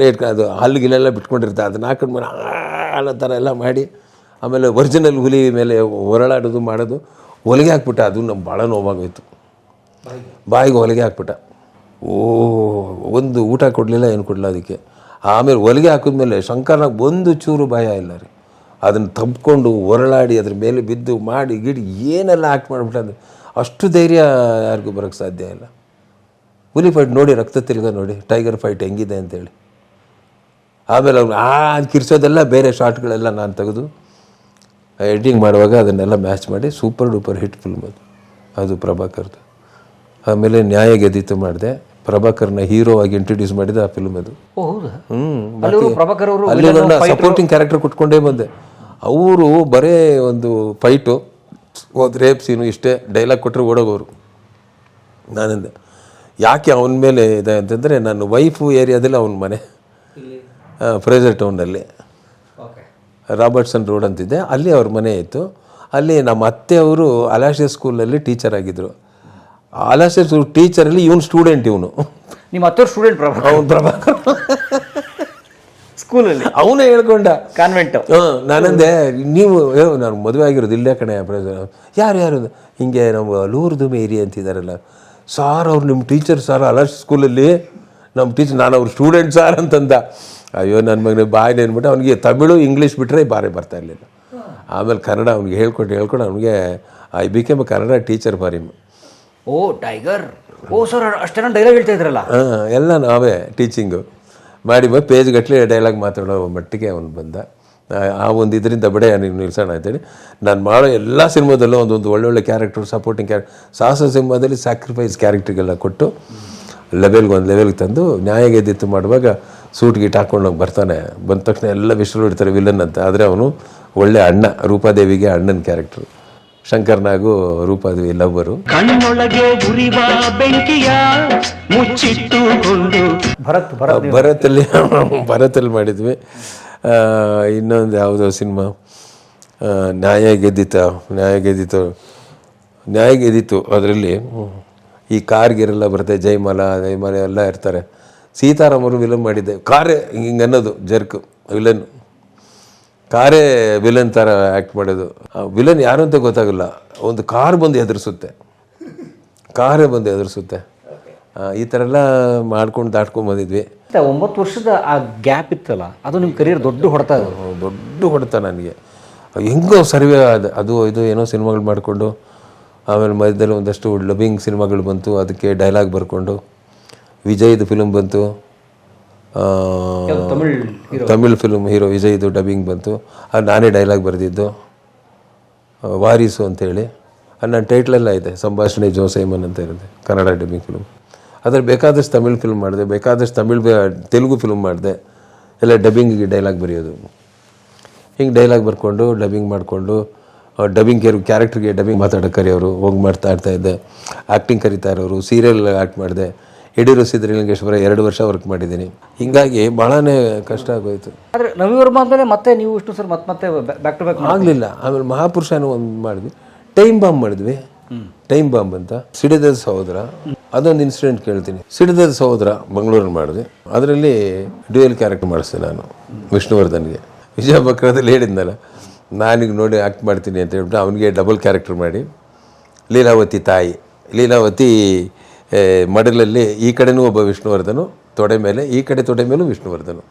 ಇಟ್ಕೊಂಡು ಅದು ಹಲ್ಲಿಗಿಲೆಲ್ಲ ಬಿಟ್ಕೊಂಡಿರ್ತಾರೆ, ಅದನ್ನ ಹಾಕೊಂಡು ಅನ್ನೋ ಥರ ಎಲ್ಲ ಮಾಡಿ. ಆಮೇಲೆ ಒರಿಜಿನಲ್ ಹುಲಿ ಮೇಲೆ ಹೊರಳಾಡೋದು ಮಾಡೋದು. ಹೊಲಿಗೆ ಹಾಕ್ಬಿಟ್ಟ. ಅದು ನಮ್ಗೆ ಭಾಳ ನೋವಾಗೋಯ್ತು. ಬಾಯಿಗೆ ಹೊಲಿಗೆ ಹಾಕ್ಬಿಟ್ಟ. ಒಂದು ಊಟ ಕೊಡಲಿಲ್ಲ, ಏನು ಕೊಡಲಿಲ್ಲ ಅದಕ್ಕೆ. ಆಮೇಲೆ ಹೊಲಿಗೆ ಹಾಕಿದ್ಮೇಲೆ ಶಂಕರ್ನಾಗ ಒಂದು ಚೂರು ಭಯ ಇಲ್ಲ ರೀ. ಅದನ್ನು ತಬ್ಕೊಂಡು ಹೊರಳಾಡಿ ಅದ್ರ ಮೇಲೆ ಬಿದ್ದು ಮಾಡಿ ಗಿಡಿ ಏನೆಲ್ಲ ಆ್ಯಕ್ಟ್ ಮಾಡಿಬಿಟ್ಟ. ಅಂದರೆ ಅಷ್ಟು ಧೈರ್ಯ ಯಾರಿಗೂ ಬರೋಕ್ಕೆ ಸಾಧ್ಯ ಇಲ್ಲ. ಹುಲಿ ಫೈಟ್ ನೋಡಿ, ರಕ್ತ ತಿರ್ಗ ನೋಡಿ, ಟೈಗರ್ ಫೈಟ್ ಹೆಂಗಿದೆ ಅಂತೇಳಿ. ಆಮೇಲೆ ಅವ್ನು ಕಿರ್ಸೋದೆಲ್ಲ ಬೇರೆ ಶಾರ್ಟ್ಗಳೆಲ್ಲ ನಾನು ತೆಗೆದು ಎಡಿಟಿಂಗ್ ಮಾಡುವಾಗ ಅದನ್ನೆಲ್ಲ ಮ್ಯಾಚ್ ಮಾಡಿ ಸೂಪರ್ ಡೂಪರ್ ಹಿಟ್ ಫಿಲ್ಮ್ ಅದು ಪ್ರಭಾಕರ್ದು. ಆಮೇಲೆ ನ್ಯಾಯ ಗೆದ್ದಿತು ಮಾಡಿದೆ. ಪ್ರಭಾಕರ್ನ ಹೀರೋ ಆಗಿ ಇಂಟ್ರೊಡ್ಯೂಸ್ ಮಾಡಿದ ಆ ಫಿಲ್ಮ್ ಅದು. ಪ್ರಭಾಕರ್ ಅವರು ಅಲ್ಲಿ ಸಪೋರ್ಟಿಂಗ್ ಕ್ಯಾರೆಕ್ಟರ್ ಕೊಟ್ಕೊಂಡೇ ಬಂದೆ. ಅವರು ಬರೇ ಒಂದು ಫೈಟು, ಒಂದು ರೇಪ್ ಸೀನು, ಇಷ್ಟೇ ಡೈಲಾಗ್ ಕೊಟ್ಟರೆ ಓಡೋಗೋರು. ನಾನಿಂದ ಯಾಕೆ ಅವನ ಮೇಲೆ ಇದೆ ಅಂತಂದರೆ, ನನ್ನ ವೈಫು ಏರಿಯಾದಲ್ಲಿ ಅವನ ಮನೆ ಫ್ರೇಜರ್ ಟೌನಲ್ಲಿ ರಾಬರ್ಟ್ಸನ್ ರೋಡ್ ಅಂತಿದ್ದೆ, ಅಲ್ಲಿ ಅವ್ರ ಮನೆ ಇತ್ತು. ಅಲ್ಲಿ ನಮ್ಮ ಅತ್ತೆಯವರು ಅಲಾಶಿಯಾ ಸ್ಕೂಲಲ್ಲಿ ಟೀಚರ್ ಆಗಿದ್ದರು. ಅಲಾಶಿಯಾ ಟೀಚರಲ್ಲಿ ಇವನು ಸ್ಟೂಡೆಂಟ್. ಇವನು ನಿಮ್ಮ ಹತ್ತಿರ ಸ್ಟೂಡೆಂಟ್ ಪ್ರಭಾಕರ್ ಸ್ಕೂಲಲ್ಲಿ ಅವನೇ ಹೇಳ್ಕೊಂಡ ಕಾನ್ವೆಂಟ್. ನಾನಂದೆ, ನೀವು ನಾನು ಮದುವೆ ಆಗಿರೋದು ಇಲ್ಲೇ ಕಣೆ. ಯಾರು ಹಿಂಗೆ ನಮ್ಮ ಲೂರ್ದುಮೆ ಏರಿಯಾ ಅಂತಿದ್ದಾರಲ್ಲ ಸಾರ್, ಅವ್ರು ನಿಮ್ಮ ಟೀಚರ್ ಸಾರ್ ಅಲಾಶಿಯಾ ಸ್ಕೂಲಲ್ಲಿ ನಮ್ಮ ಟೀಚರ್, ನಾನು ಅವ್ರ ಸ್ಟೂಡೆಂಟ್ ಸಾರ್ ಅಂತಂದ. ಅಯ್ಯೋ ನನ್ನ ಮಗನ ಬಾಯಿನ ಏನ್ಬಿಟ್ಟು ಅವನಿಗೆ ತಮಿಳು ಇಂಗ್ಲೀಷ್ ಬಿಟ್ಟರೆ ಬಾರಿ ಬರ್ತಾ ಇರಲಿಲ್ಲ. ಆಮೇಲೆ ಕನ್ನಡ ಅವ್ನಿಗೆ ಹೇಳ್ಕೊಂಡು ಅವನಿಗೆ I became Kannada teacher for him. Oh tiger, oh sir ಅಷ್ಟೇನ ಡೈಲಾಗ್ ಹೇಳ್ತಾ ಇದ್ರಲ್ಲ. ಎಲ್ಲ ನಾವೇ ಟೀಚಿಂಗು ಮಾಡಿ ಪೇಜ್ ಗಟ್ಟಲೆ ಡೈಲಾಗ್ ಮಾತಾಡೋ ಮಟ್ಟಿಗೆ ಅವನು ಬಂದ. ಆ ಒಂದು ಇದರಿಂದ ಬಡೆ ನೀವು ನಿಲ್ಸೋಣ ಅಂತೇಳಿ ನಾನು ಮಾಡೋ ಎಲ್ಲ ಸಿನಿಮಾದಲ್ಲೂ ಒಂದೊಂದು ಒಳ್ಳೊಳ್ಳೆ ಕ್ಯಾರೆಕ್ಟರ್, ಸಪೋರ್ಟಿಂಗ್ ಸಾಹಸ ಸಿನಿಮಾದಲ್ಲಿ ಸ್ಯಾಕ್ರಿಫೈಸ್ ಕ್ಯಾರೆಕ್ಟ್ರಿಗೆಲ್ಲ ಕೊಟ್ಟು ಒಂದು ಲೆವೆಲ್ಗೆ ತಂದು ನ್ಯಾಯ ಗೆದ್ದಿತ್ತು ಮಾಡುವಾಗ ಸೂಟ್ ಗೀಟ್ ಹಾಕೊಂಡು ಬರ್ತಾನೆ. ಬಂದ ತಕ್ಷಣ ಎಲ್ಲ ವಿಶ್ರು ಇಡ್ತಾರೆ ವಿಲನ್ ಅಂತ. ಆದರೆ ಅವನು ಒಳ್ಳೆ ಅಣ್ಣ, ರೂಪಾದೇವಿಗೆ ಅಣ್ಣನ ಕ್ಯಾರೆಕ್ಟ್ರು. ಶಂಕರ್ನಾಗೂ ರೂಪಾದೇವಿ ಲವ್ವರು. ಕಣ್ಣೊಳಗೆ ಉರಿವ ಬೆಂಕಿಯ ಮುಚ್ಚಿಟ್ಟುಕೊಂಡು ಭರತಲ್ಲಿ ಮಾಡಿದ್ವಿ. ಇನ್ನೊಂದು ಯಾವುದೋ ಸಿನಿಮಾ ನ್ಯಾಯ ಗೆದ್ದಿತ್ತು ಅದರಲ್ಲಿ ಈ ಕಾರ್ಗಿರೆಲ್ಲ ಬರುತ್ತೆ, ಜಯಮಾಲ ಎಲ್ಲ ಇರ್ತಾರೆ. ಸೀತಾರಾಮರು ವಿಲನ್ ಮಾಡಿದ್ದೆ. ಕಾರೇ ಹಿಂಗೆ ಅನ್ನೋದು ಜರ್ಕ್ ವಿಲನ್, ಕಾರೇ ವಿಲನ್ ಥರ ಆ್ಯಕ್ಟ್ ಮಾಡೋದು. ವಿಲನ್ ಯಾರು ಅಂತ ಗೊತ್ತಾಗಲ್ಲ, ಒಂದು ಕಾರೇ ಬಂದು ಎದುರಿಸುತ್ತೆ. ಈ ಥರ ಎಲ್ಲ ಮಾಡ್ಕೊಂಡು ದಾಟ್ಕೊಂಡು ಬಂದಿದ್ವಿ. 9 ವರ್ಷದ ಆ ಗ್ಯಾಪ್ ಇತ್ತಲ್ಲ, ಅದು ನಿಮ್ಮ ಕರಿಯರ್ ದೊಡ್ಡ ಹೊಡೆತ ನನಗೆ. ಹೆಂಗೋ ಸರ್ವೆ ಅದು ಇದು ಏನೋ ಸಿನಿಮಾಗಳು ಮಾಡಿಕೊಂಡು ಆಮೇಲೆ ಮಧ್ಯದಲ್ಲಿ ಒಂದಷ್ಟು ಡಬ್ಬಿಂಗ್ ಸಿನಿಮಾಗಳು ಬಂತು. ಅದಕ್ಕೆ ಡೈಲಾಗ್ ಬರ್ಕೊಂಡು ವಿಜಯ್ದು ಫಿಲ್ಮ್ ಬಂತು, ತಮಿಳ್ ಫಿಲ್ಮ್ ಹೀರೋ ವಿಜಯ್ದು ಡಬ್ಬಿಂಗ್ ಬಂತು. ಅದು ನಾನೇ ಡೈಲಾಗ್ ಬರೆದಿದ್ದು, ವಾರಿಸು ಅಂತೇಳಿ. ನನ್ನ ಟೈಟ್ಲೆಲ್ಲ ಇದೆ, ಸಂಭಾಷಣೆ ಜೋಸೈಮನ್ ಅಂತ ಇರುತ್ತೆ, ಕನ್ನಡ ಡಬ್ಬಿಂಗ್ ಫಿಲ್ಮ್. ಅದ್ರಲ್ಲಿ ಬೇಕಾದಷ್ಟು ತಮಿಳ್ ಫಿಲ್ಮ್ ಮಾಡಿದೆ, ಬೇಕಾದಷ್ಟು ತೆಲುಗು ಫಿಲ್ಮ್ ಮಾಡಿದೆ. ಎಲ್ಲ ಡಬ್ಬಿಂಗಿಗೆ ಡೈಲಾಗ್ ಬರೆಯೋದು. ಹಿಂಗೆ ಡೈಲಾಗ್ ಬರ್ಕೊಂಡು ಡಬ್ಬಿಂಗ್ ಮಾಡಿಕೊಂಡು ಡಬ್ಬಿಂಗ್ ಕ್ಯಾರೆಕ್ಟ್ರಿಗೆ ಡಬ್ಬಿಂಗ್ ಮಾತಾಡೋಕೆ ಕರೆಯೋರು, ಹೋಗಿ ಮಾಡ್ತಾ ಇದ್ದೆ. ಆ್ಯಕ್ಟಿಂಗ್ ಕರಿತಾ ಇರೋರು, ಸೀರಿಯಲ್ ಆ್ಯಕ್ಟ್ ಮಾಡಿದೆ. ಯಡಿಯೂರು ಸಿದ್ದಲಿಂಗೇಶ್ವರ 2 ವರ್ಷ ವರ್ಕ್ ಮಾಡಿದ್ದೀನಿ. ಹೀಗಾಗಿ ಭಾಳನೇ ಕಷ್ಟ ಆಗೋಯ್ತು. ಆದರೆ ರವಿವರ್ಮ ಆದಮೇಲೆ ಮತ್ತೆ ನೀವು ಇಷ್ಟು ಸರ್ ಮತ್ತೆ ಬ್ಯಾಕ್ ಟು ಬ್ಯಾಕ್ ಆಗಲಿಲ್ಲ. ಆಮೇಲೆ ಮಹಾಪುರುಷನೂ ಒಂದು ಮಾಡಿದ್ವಿ, ಟೈಮ್ ಬಾಂಬ್ ಮಾಡಿದ್ವಿ. ಟೈಮ್ ಬಾಂಬ್ ಅಂತ ಸಿಡಿದ ಸಹೋದರ, ಅದೊಂದು ಇನ್ಸಿಡೆಂಟ್ ಕೇಳ್ತೀನಿ. ಸಿಡಿದ ಸಹೋದರ ಮಂಗಳೂರಲ್ಲಿ ಮಾಡಿದೆ. ಅದರಲ್ಲಿ ಡ್ಯೂಯಲ್ ಕ್ಯಾರೆಕ್ಟರ್ ಮಾಡಿಸ್ದೆ ನಾನು ವಿಷ್ಣುವರ್ಧನ್ಗೆ. ವಿಜಯ ಬಕ್ರದಲ್ಲಿ ಹೇಳಿದ್ನಲ್ಲ, ನಾನೀಗ ನೋಡಿ ಆ್ಯಕ್ಟ್ ಮಾಡ್ತೀನಿ ಅಂತ ಹೇಳ್ಬಿಟ್ಟು ಅವನಿಗೆ ಡಬಲ್ ಕ್ಯಾರೆಕ್ಟರ್ ಮಾಡಿ, ಲೀಲಾವತಿ ತಾಯಿ, ಲೀಲಾವತಿ ಮಡಲಲ್ಲಿ ಈ ಕಡೆನೂ ಒಬ್ಬ ವಿಷ್ಣುವರ್ಧನು ತೊಡೆ ಮೇಲೆ, ಈ ಕಡೆ ತೊಡೆ ಮೇಲೂ ವಿಷ್ಣುವರ್ಧನು,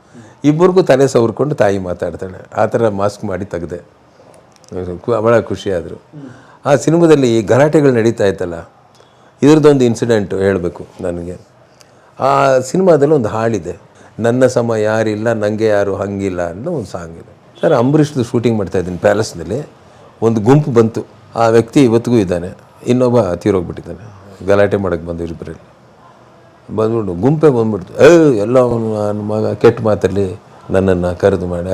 ಇಬ್ಬರಿಗೂ ತಲೆ ಸವರ್ಕೊಂಡು ತಾಯಿ ಮಾತಾಡ್ತಾಳೆ. ಆ ಥರ ಮಾಸ್ಕ್ ಮಾಡಿ ತೆಗೆದೆ. ಭಾಳ ಖುಷಿಯಾದರು. ಆ ಸಿನಿಮಾದಲ್ಲಿ ಗಲಾಟೆಗಳು ನಡೀತಾ ಇತ್ತಲ್ಲ, ಇದ್ರದ್ದೊಂದು ಇನ್ಸಿಡೆಂಟು ಹೇಳಬೇಕು ನನಗೆ. ಆ ಸಿನಿಮಾದಲ್ಲಿ ಒಂದು ಹಾಡಿದೆ, ನನ್ನ ಸಮ ಯಾರಿಲ್ಲ ನನಗೆ ಯಾರು ಹಂಗಿಲ್ಲ ಅನ್ನೋ ಒಂದು ಸಾಂಗ್ ಇದೆ ಸರ್. ಅಂಬರೀಷ್ದು ಶೂಟಿಂಗ್ ಮಾಡ್ತಾಯಿದ್ದೀನಿ ಪ್ಯಾಲೇಸ್ನಲ್ಲಿ. ಒಂದು ಗುಂಪು ಬಂತು. ಆ ವ್ಯಕ್ತಿ ಇವತ್ತಿಗೂ ಇದ್ದಾನೆ, ಇನ್ನೊಬ್ಬ ತೀರೋಗ್ಬಿಟ್ಟಿದ್ದಾನೆ. ಗಲಾಟೆ ಮಾಡೋಕ್ಕೆ ಬಂದು ಇಬ್ಬರಲ್ಲಿ ಬಂದ್ಬಿಟ್ಟು ಗುಂಪೆ ಬಂದ್ಬಿಡ್ತು. ಎಲ್ಲ ಅವನು ನನ್ನ ಮಗ ಕೆಟ್ಟ ಮಾತಲ್ಲಿ ನನ್ನನ್ನು ಕರೆದು ಮಾಡಿ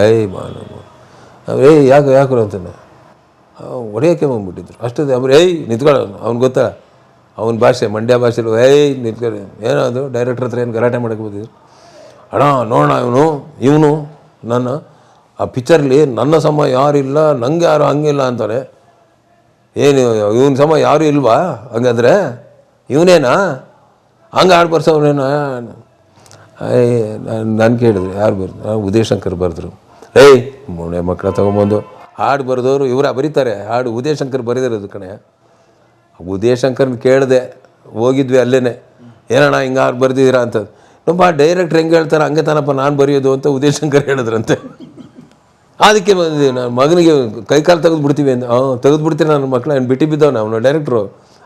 ಯಾಕೆ ಅಂತಾನೆ ಹೊಡೆಯೋಕ್ಕೆ ಬಂದ್ಬಿಟ್ಟಿದ್ರು. ಅಷ್ಟೊಂದು ಅವ್ರು ನಿಂತ್ಕೊಳ್ಳೋ ಅವ್ನು ಗೊತ್ತಾ ಅವನ ಭಾಷೆ ಮಂಡ್ಯ ಭಾಷೆಲಿ ನಿಂತ್ಕೊಳ್ಳಿ ಏನೋ ಅದು ಡೈರೆಕ್ಟ್ರ್ ಹತ್ರ ಏನು ಗಲಾಟೆ ಮಾಡೋಕ್ಕೆ ಬಂದಿದ್ರು. ಅಣ್ಣ ನೋಡೋಣ ಇವನು ನನ್ನ ಆ ಪಿಕ್ಚರ್ಲಿ ನನ್ನ ಸಮ ಯಾರಿಲ್ಲ ನಂಗೆ ಯಾರು ಹಂಗಿಲ್ಲ ಅಂತಾರೆ. ಏನು ಇವನ ಸಮ ಯಾರು ಇಲ್ವಾ ಹಂಗಾದ್ರೆ ಇವನೇನಾ ಹಂಗೆ ಹಾಡು ಬರ್ಸೋನೇನಾ? ನಾನು ಕೇಳಿದ್ರು ಯಾರು ಬರ್ದು ಉದಯ ಶಂಕರ್ ಬರೆದ್ರು. ಮೊನ್ನೆ ಮಕ್ಕಳ ತೊಗೊಂಬಂದು ಹಾಡು ಬರೆದವರು ಇವರ ಬರೀತಾರೆ ಹಾಡು ಉದಯ ಶಂಕರ್ ಬರೆದಿರೋದು ಕಣೆ. ಉದಯ ಶಂಕರ್ನ ಕೇಳಿದೆ ಹೋಗಿದ್ವಿ ಅಲ್ಲೇ ಏನಣ್ಣ ಹಿಂಗೆ ಹಾಡು ಬರ್ದಿದ್ದೀರಾ ಅಂತ. ನಮ್ಮ ಡೈರೆಕ್ಟ್ರ್ ಹೆಂಗೆ ಹೇಳ್ತಾರೆ ಹಂಗೆ ತಾನಪ್ಪ ನಾನು ಬರೆಯೋದು ಅಂತ ಉದಯ ಶಂಕರ್ ಹೇಳಿದ್ರಂತೆ. ಅದಕ್ಕೆ ಬಂದಿದ್ದೀವಿ ನಾನು ಮಗನಿಗೆ ಕೈಕಾಲು ತೆಗೆದು ಬಿಡ್ತೀವಿ ಅಂತ. ತೆಗೆದು ಬಿಡ್ತೀನಿ ನನ್ನ ಮಕ್ಕಳು ಏನು ಬಿಟ್ಟು ಬಿದ್ದವನು ಅವನು ಡೈರೆಕ್ಟ್ರು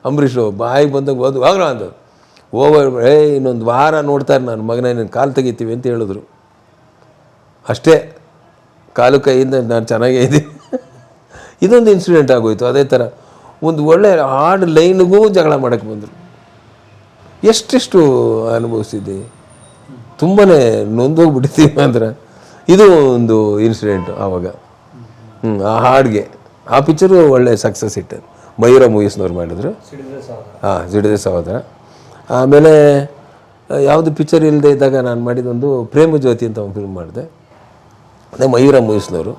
ಅಂಬರೀಷು ಬಾಯಿಗೆ ಬಂದಾಗ ಓದು ಹೋಗ್ರ ಅಂತ ಇನ್ನೊಂದು ವಾರ ನೋಡ್ತಾರೆ ನನ್ನ ಮಗನ ನೀನು ಕಾಲು ತೆಗಿತೀವಿ ಅಂತ ಹೇಳಿದ್ರು. ಅಷ್ಟೇ ಕಾಲು ಕೈಯಿಂದ ನಾನು ಚೆನ್ನಾಗೇ ಇದ್ದೀನಿ. ಇದೊಂದು ಇನ್ಸಿಡೆಂಟ್ ಆಗೋಯ್ತು. ಅದೇ ಥರ ಒಂದು ಒಳ್ಳೆ ಹಾಡು ಲೈನ್ಗೂ ಜಗಳ ಮಾಡೋಕ್ಕೆ ಬಂದರು. ಎಷ್ಟೆಷ್ಟು ಅನುಭವಿಸಿದ್ದೆ, ತುಂಬಾ ನೊಂದೋಗ್ಬಿಟ್ಟಿದ್ದೀವಿ ಅಂದ್ರೆ. ಇದು ಒಂದು ಇನ್ಸಿಡೆಂಟು ಆವಾಗ. ಆ ಹಾಡಿಗೆ ಆ ಪಿಕ್ಚರು ಒಳ್ಳೆ ಸಕ್ಸಸ್ ಇಟ್ಟದು. ಮಯೂರ ಮೂವೀಸ್ನವ್ರು ಮಾಡಿದ್ರು. ಸಿಡಿದೆ ಸಹೋದರ. ಆಮೇಲೆ ಯಾವುದು ಪಿಕ್ಚರ್ ಇಲ್ಲದೆ ಇದ್ದಾಗ ನಾನು ಮಾಡಿದೊಂದು ಪ್ರೇಮ ಜ್ಯೋತಿ ಅಂತ ಒಂದು ಫಿಲ್ಮ್ ಮಾಡಿದೆ. ಅದೇ ಮಯೂರ ಮೂವೀಸ್ನವರು.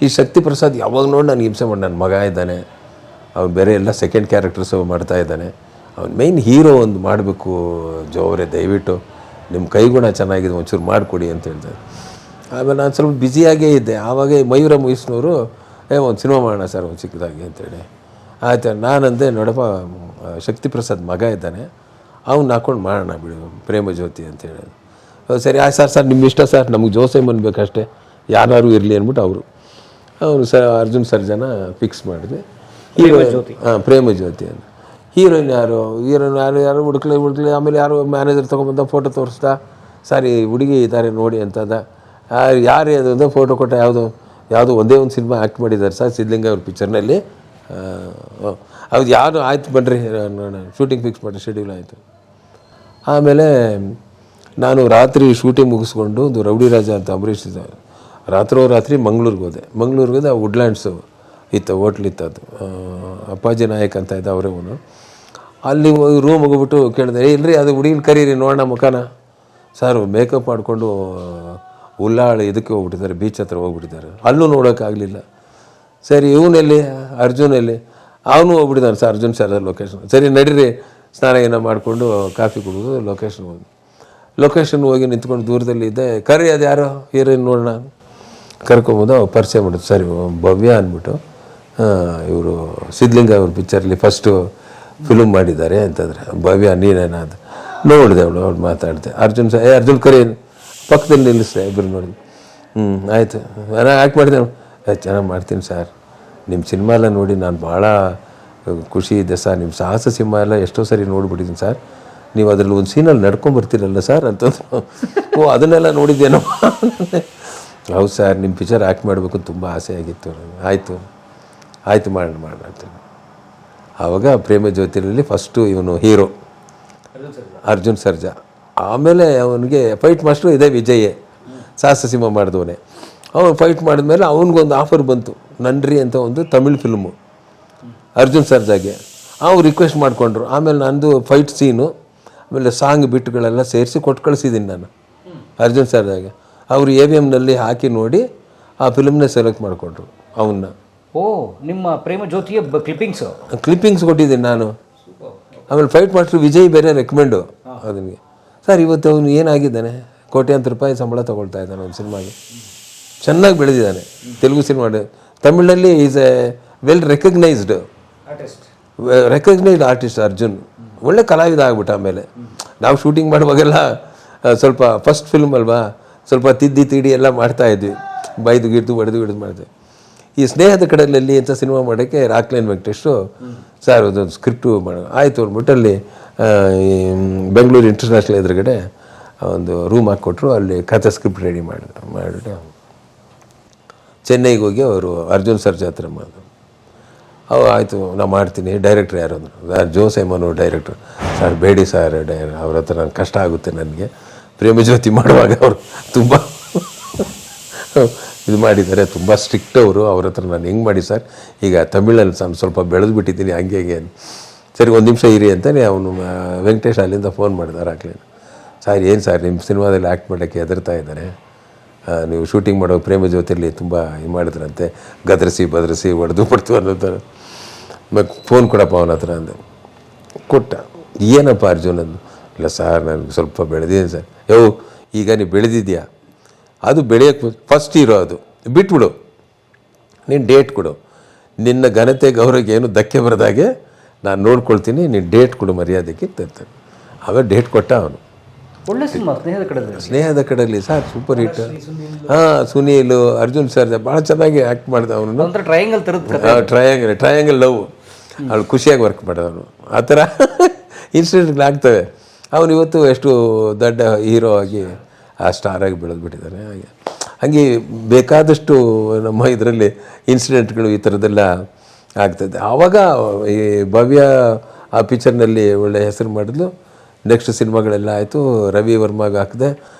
ಈ ಶಕ್ತಿ ಪ್ರಸಾದ್ ಯಾವಾಗ ನೋಡಿ ನನಗೆ ಹಿಂಸೆ ಮಾಡಿ ನನ್ನ ಮಗ ಇದ್ದಾನೆ, ಅವ್ನು ಬೇರೆ ಎಲ್ಲ ಸೆಕೆಂಡ್ ಕ್ಯಾರೆಕ್ಟರ್ಸು ಮಾಡ್ತಾ ಇದ್ದಾನೆ, ಅವ್ನು ಮೈನ್ ಹೀರೋ ಒಂದು ಮಾಡಬೇಕು ಜೋವ್ರೆ, ದಯವಿಟ್ಟು ನಿಮ್ಮ ಕೈಗುಣ ಚೆನ್ನಾಗಿದೆ ಒಂಚೂರು ಮಾಡಿಕೊಡಿ ಅಂತ ಹೇಳ್ತಾರೆ. ಆಮೇಲೆ ನಾನು ಸ್ವಲ್ಪ ಬ್ಯುಸಿಯಾಗೇ ಇದ್ದೆ. ಆವಾಗ ಮಯೂರ ಮೂವೀಸ್ನವರು ಒಂದು ಸಿನಿಮಾ ಮಾಡೋಣ ಸರ್ ಒಂದು ಚಿಕ್ಕದಾಗಿ ಅಂತೇಳಿ. ಆಯ್ತು ನಾನಂದೆ ನೋಡಪ್ಪ ಶಕ್ತಿ ಪ್ರಸಾದ್ ಮಗ ಇದ್ದಾನೆ, ಅವ್ನು ಹಾಕ್ಕೊಂಡು ಮಾಡೋಣ ಬಿಡು ಪ್ರೇಮ ಜ್ಯೋತಿ ಅಂತೇಳಿ. ಸರಿ ಆಯ್ತು ಸರ್ ನಿಮ್ಮ ಇಷ್ಟ ಸರ್, ನಮಗೆ ಜೋಸೆಮನ್ ಬೇಕಷ್ಟೇ, ಯಾರು ಇರಲಿ ಅಂದ್ಬಿಟ್ಟು ಅವರು ಅರ್ಜುನ್ ಸರ್ಜನ ಫಿಕ್ಸ್ ಮಾಡಿದೆ. ಪ್ರೇಮ ಜ್ಯೋತಿ ಅಂತ. ಹೀರೋಯಿನ್ ಯಾರು ಹುಡುಕ್ಲಿ. ಆಮೇಲೆ ಯಾರು ಮ್ಯಾನೇಜರ್ ತೊಗೊಂಬಂದ ಫೋಟೋ ತೋರಿಸ್ದ, ಸರ್ ಈ ಹುಡುಗಿ ಇದ್ದಾರೆ ನೋಡಿ ಅಂತದ. ಯಾರೇ ಅದು ಫೋಟೋ ಕೊಟ್ಟ ಯಾವುದೋ ಒಂದೇ ಒಂದು ಸಿನಿಮಾ ಆ್ಯಕ್ಟ್ ಮಾಡಿದ್ದಾರೆ ಸರ್ ಸಿದ್ಧಲಿಂಗ ಅವ್ರ ಪಿಕ್ಚರ್ನಲ್ಲಿ. ಅದು ಯಾರು ಆಯ್ತು ಬನ್ನಿರಿ ಶೂಟಿಂಗ್ ಫಿಕ್ಸ್ ಮಾಡಿ ಶೆಡ್ಯೂಲ್ ಆಯಿತು. ಆಮೇಲೆ ನಾನು ರಾತ್ರಿ ಶೂಟಿಂಗ್ ಮುಗಿಸ್ಕೊಂಡು ಒಂದು ರೌಡಿ ರಾಜ ಅಂತ ಅಂಬರೀಷ್ ರಾತ್ರಿ ಮಂಗ್ಳೂರಿಗೆ ಹೋದೆ. ಆ ವುಡ್ಲ್ಯಾಂಡ್ಸು ಇತ್ತು, ಹೋಟ್ಲಿತ್ತು, ಅದು ಅಪ್ಪಾಜಿ ನಾಯಕ್ ಅಂತ ಇದ್ದ ಅವರೇವನು. ಅಲ್ಲಿ ರೂಮ್ ಹೋಗ್ಬಿಟ್ಟು ಕೇಳಿದೆ, ಇಲ್ಲರಿ ಅದು ಹುಡುಗಿನ ಕರೀರಿ ನೋಡೋಣ ಮುಖಾನ. ಸರ್ ಮೇಕಪ್ ಮಾಡಿಕೊಂಡು ಉಲ್ಲಾಳ ಇದಕ್ಕೆ ಹೋಗ್ಬಿಟ್ಟಿದ್ದಾರೆ, ಬೀಚ್ ಹತ್ರ ಹೋಗ್ಬಿಟ್ಟಿದ್ದಾರೆ. ಅಲ್ಲೂ ನೋಡೋಕ್ಕಾಗಲಿಲ್ಲ. ಸರಿ ಇವನಲ್ಲಿ ಅರ್ಜುನಲ್ಲಿ ಅವನು ಹೋಗ್ಬಿಟ್ಟಿದ್ದಾನೆ ಸರ್, ಅರ್ಜುನ್ ಸರ್ ಲೊಕೇಶನ್. ಸರಿ ನಡೀರಿ ಸ್ನಾನ ಏನೋ ಮಾಡಿಕೊಂಡು ಕಾಫಿ ಕುಡಿದು ಲೊಕೇಶನ್ ಹೋಗಿ ನಿಂತ್ಕೊಂಡು ದೂರದಲ್ಲಿ ಇದ್ದೆ. ಕರಿ ಅದು ಯಾರೋ ಹೀರೋಯಿನ್ ನೋಡೋಣ ಕರ್ಕೊಂಬೋದು. ಪರಿಚಯ ಮಾಡೋದು ಸರಿ ಭವ್ಯ ಅಂದ್ಬಿಟ್ಟು, ಇವರು ಸಿದ್ಧಲಿಂಗ ಅವ್ರ ಪಿಕ್ಚರ್ಲಿ ಫಸ್ಟು ಫಿಲ್ಮ್ ಮಾಡಿದ್ದಾರೆ ಅಂತಂದರೆ. ಭವ್ಯ ನೀನೇನ ಅಂತ ನೋಡಿದೆ. ಅವಳು ಮಾತಾಡಿದೆ. ಅರ್ಜುನ್ ಕರಿ ಪಕ್ಕದಲ್ಲಿ ನಿಲ್ಲಿಸಿದೆ. ಇಬ್ಬರು ನೋಡಿದ್ವಿ. ಆಯಿತು ನಾನು ಆ್ಯಕ್ಟ್ ಮಾಡಿದೆ. ಚೆನ್ನಾಗಿ ಮಾಡ್ತೀನಿ ಸರ್, ನಿಮ್ಮ ಸಿನಿಮಾ ಎಲ್ಲ ನೋಡಿ ನಾನು ಭಾಳ ಖುಷಿ ಇದೆ ಸರ್. ನಿಮ್ಮ ಸಾಹಸ ಸಿನಿಮಾ ಎಲ್ಲ ಎಷ್ಟೋ ಸರಿ ನೋಡ್ಬಿಟ್ಟಿದ್ದೀನಿ ಸರ್, ನೀವು ಅದರಲ್ಲಿ ಒಂದು ಸೀನಲ್ಲಿ ನಡ್ಕೊಂಬರ್ತೀರಲ್ಲ ಸರ್ ಅಂತಂದ್ರು. ಅದನ್ನೆಲ್ಲ ನೋಡಿದ್ದೇನೋ. ಹೌದು ಸರ್, ನಿಮ್ಮ ಪಿಕ್ಚರ್ ಆ್ಯಕ್ಟ್ ಮಾಡಬೇಕು ತುಂಬ ಆಸೆ ಆಗಿತ್ತು. ಆಯಿತು ಮಾಡೋಣ ಅಂತೀನಿ. ಆವಾಗ ಪ್ರೇಮ ಜ್ಯೋತಿನಲ್ಲಿ ಫಸ್ಟು ಇವನು ಹೀರೋ ಅರ್ಜುನ್ ಸರ್ಜಾ. ಆಮೇಲೆ ಅವನಿಗೆ ಫೈಟ್ ಮಾಸ್ಟ್ರು ಇದೇ ವಿಜಯೇ, ಸಾಹಸ ಸಿನಿಮಾ ಮಾಡಿದವನೇ. ಅವನು ಫೈಟ್ ಮಾಡಿದ್ಮೇಲೆ ಅವನಿಗೊಂದು ಆಫರ್ ಬಂತು, ನನ್ರಿ ಅಂತ ಒಂದು ತಮಿಳ್ ಫಿಲ್ಮು ಅರ್ಜುನ್ ಸರ್ಜಾಗೆ. ಅವ್ರು ರಿಕ್ವೆಸ್ಟ್ ಮಾಡಿಕೊಂಡ್ರು. ಆಮೇಲೆ ನಂದು ಫೈಟ್ ಸೀನು ಆಮೇಲೆ ಸಾಂಗ್ ಬಿಟ್ಗಳೆಲ್ಲ ಸೇರಿಸಿ ಕೊಟ್ಟು ಕಳಿಸಿದ್ದೀನಿ ನಾನು ಅರ್ಜುನ್ ಸರ್ಜಾಗೆ. ಅವರು AVMನಲ್ಲಿ ಹಾಕಿ ನೋಡಿ ಆ ಫಿಲ್ಮ್ನೇ ಸೆಲೆಕ್ಟ್ ಮಾಡಿಕೊಂಡ್ರು ಅವನ್ನ. ನಿಮ್ಮ ಪ್ರೇಮ ಜ್ಯೋತಿಯ ಕ್ಲಿಪ್ಪಿಂಗ್ಸ್ ಕೊಟ್ಟಿದ್ದೀನಿ ನಾನು. ಆಮೇಲೆ ಫೈಟ್ ಮಾಸ್ಟ್ರು ವಿಜಯ್ ಬೇರೆ ರೆಕಮೆಂಡು ಅದನಿಗೆ. ಸರ್ ಇವತ್ತು ಅವನು ಏನಾಗಿದ್ದಾನೆ, ಕೋಟ್ಯಾಂತರ ರೂಪಾಯಿ ಸಂಬಳ ತೊಗೊಳ್ತಾ ಇದ್ದಾನೆ ಒಂದು ಸಿನಿಮಾಗೆ, ಚೆನ್ನಾಗಿ ಬೆಳೆದಿದ್ದಾನೆ. ತೆಲುಗು ಸಿನಿಮಾ, ತಮಿಳಲ್ಲಿ is a well recognised artist Arjun. ಒಳ್ಳೆ ಕಲಾವಿದ ಆಗ್ಬಿಟ್ಟ. ಆಮೇಲೆ ನಾವು ಶೂಟಿಂಗ್ ಮಾಡುವಾಗೆಲ್ಲ ಸ್ವಲ್ಪ ಫಸ್ಟ್ ಫಿಲ್ಮ್ ಅಲ್ವಾ, ಸ್ವಲ್ಪ ತಿದ್ದಿ ಎಲ್ಲ ಮಾಡ್ತಾಯಿದ್ವಿ, ಬೈದು ಗಿಡ್ದು ಹೊಡೆದು ಮಾಡ್ತೀವಿ. ಈ ಸ್ನೇಹದ ಕಡಲಲ್ಲಿ ಅಂತ ಸಿನಿಮಾ ಮಾಡೋಕ್ಕೆ ರಾಕ್ಲೈನ್ ವೆಂಕಟೇಶು ಸರ್ ಅದೊಂದು ಸ್ಕ್ರಿಪ್ಟು ಆಯಿತು ಅಂದ್ಬಿಟ್ಟಲ್ಲಿ ಬೆಂಗಳೂರು ಇಂಟರ್ನ್ಯಾಷನಲ್ ಎದುರುಗಡೆ ಒಂದು ರೂಮ್ ಹಾಕ್ಕೊಟ್ರು. ಅಲ್ಲಿ ಕಥೆ ಸ್ಕ್ರಿಪ್ಟ್ ರೆಡಿ ಮಾಡಿಬಿಟ್ಟು ಚೆನ್ನೈಗೆ ಹೋಗಿ ಅವರು ಅರ್ಜುನ್ ಸರ್ಜಾ ಹತ್ರ ಮಾಡಿದ್ರು. ಆಯಿತು ನಾನು ಮಾಡ್ತೀನಿ. ಡೈರೆಕ್ಟ್ರ್ ಯಾರು ಅಂದರು, ಜೋಸೆಮನು ಡೈರೆಕ್ಟ್ರು. ಸರ್ ಬೇಡಿ ಸರ್, ಅವ್ರ ಹತ್ರ ನನಗೆ ಕಷ್ಟ ಆಗುತ್ತೆ, ನನಗೆ ಪ್ರೇಮಜ್ಯೋತಿ ಮಾಡುವಾಗ ಅವರು ತುಂಬ ಇದು ಮಾಡಿದ್ದಾರೆ, ತುಂಬ ಸ್ಟ್ರಿಕ್ಟ್ ಅವರು. ಅವ್ರ ಹತ್ರ ನಾನು ಹೆಂಗೆ ಮಾಡಿ ಸರ್, ಈಗ ತಮಿಳಲ್ಲಿ ನಾನು ಸ್ವಲ್ಪ ಬೆಳೆದು ಬಿಟ್ಟಿದ್ದೀನಿ ಹಂಗೆ ಸರಿ ಒಂದು ನಿಮಿಷ ಇರಿ ಅಂತಲೇ ಅವನು ವೆಂಕಟೇಶ್ ಅಲ್ಲಿಂದ ಫೋನ್ ಮಾಡಿದಾರೆ ಆಗಲೇ. ಸರ್ ಏನು ಸರ್ ನಿಮ್ಮ ಸಿನಿಮಾದಲ್ಲಿ ಆ್ಯಕ್ಟ್ ಮಾಡೋಕ್ಕೆ ಹೆದರ್ತಾ ಇದ್ದಾರೆ, ನೀವು ಶೂಟಿಂಗ್ ಮಾಡೋ ಪ್ರೇಮಜ್ಯೋತಿಯಲ್ಲಿ ತುಂಬ ಇದು ಮಾಡಿದ್ರಂತೆ, ಗದರಿಸಿ ಬದರಿಸಿ ಹೊಡೆದು ಬಿಡ್ತು ಅನ್ನೋ ಥರ. ಮತ್ತು ಫೋನ್ ಕೊಡಪ್ಪ ಅವನ ಹತ್ರ ಅಂದೆ. ಕೊಟ್ಟ. ಏನಪ್ಪ ಅರ್ಜುನ್ ಅಂದು. ಇಲ್ಲ ಸರ್ ನನಗೆ ಸ್ವಲ್ಪ ಬೆಳೆದಿದ್ದೀನಿ ಸರ್. ಈಗ ನೀವು ಬೆಳೆದಿದ್ಯಾ, ಅದು ಬೆಳೆಯೋಕ್ಕೆ ಫಸ್ಟ್ ಹೀರೋ, ಅದು ಬಿಟ್ಬಿಡು, ನೀನು ಡೇಟ್ ಕೊಡು, ನಿನ್ನ ಘನತೆ ಗೌರವಕ್ಕೆ ಏನು ಧಕ್ಕೆ ಬರದಾಗೆ ನಾನು ನೋಡ್ಕೊಳ್ತೀನಿ, ನೀನು ಡೇಟ್ ಕೊಡು ಮರ್ಯಾದೆಗೆ ತರ್ತಾನೆ. ಆಮೇಲೆ ಡೇಟ್ ಕೊಟ್ಟ ಅವನು. ಒಳ್ಳೆ ಸಿನಿಮಾ ಸ್ನೇಹದ ಕಡೆಯಲ್ಲಿ ಸರ್ ಸೂಪರ್ ಹಿಟ್. ಹಾಂ, ಸುನೀಲ್, ಅರ್ಜುನ್ ಸರ್ ಭಾಳ ಚೆನ್ನಾಗಿ ಆ್ಯಕ್ಟ್ ಮಾಡಿದ ಅವನು. ಟ್ರಯಾಂಗಲ್ ಟ್ರಯಾಂಗಲ್ ಲವ್, ಅವಳು ಖುಷಿಯಾಗಿ ವರ್ಕ್ ಮಾಡೋನು. ಆ ಥರ ಇನ್ಸಿಡೆಂಟ್ಗಳಾಗ್ತವೆ. ಅವನು ಇವತ್ತು ಎಷ್ಟು ದೊಡ್ಡ ಹೀರೋ ಆಗಿ ಆ ಸ್ಟಾರಾಗಿ ಬೆಳೆದ್ಬಿಟ್ಟಿದ್ದಾನೆ. ಹಾಗೆ ಬೇಕಾದಷ್ಟು ನಮ್ಮ ಇದರಲ್ಲಿ ಇನ್ಸಿಡೆಂಟ್ಗಳು ಈ ಥರದ್ದೆಲ್ಲ ಆಗ್ತದೆ. ಆವಾಗ ಈ ಭವ್ಯ ಆ ಪಿಕ್ಚರ್ನಲ್ಲಿ ಒಳ್ಳೆ ಹೆಸರು ಮಾಡಿದ್ಲು. ನೆಕ್ಸ್ಟ್ ಸಿನಿಮಾಗಳೆಲ್ಲ ಆಯಿತು, ರವಿ ವರ್ಮಾಗೆ ಹಾಕಿದೆ.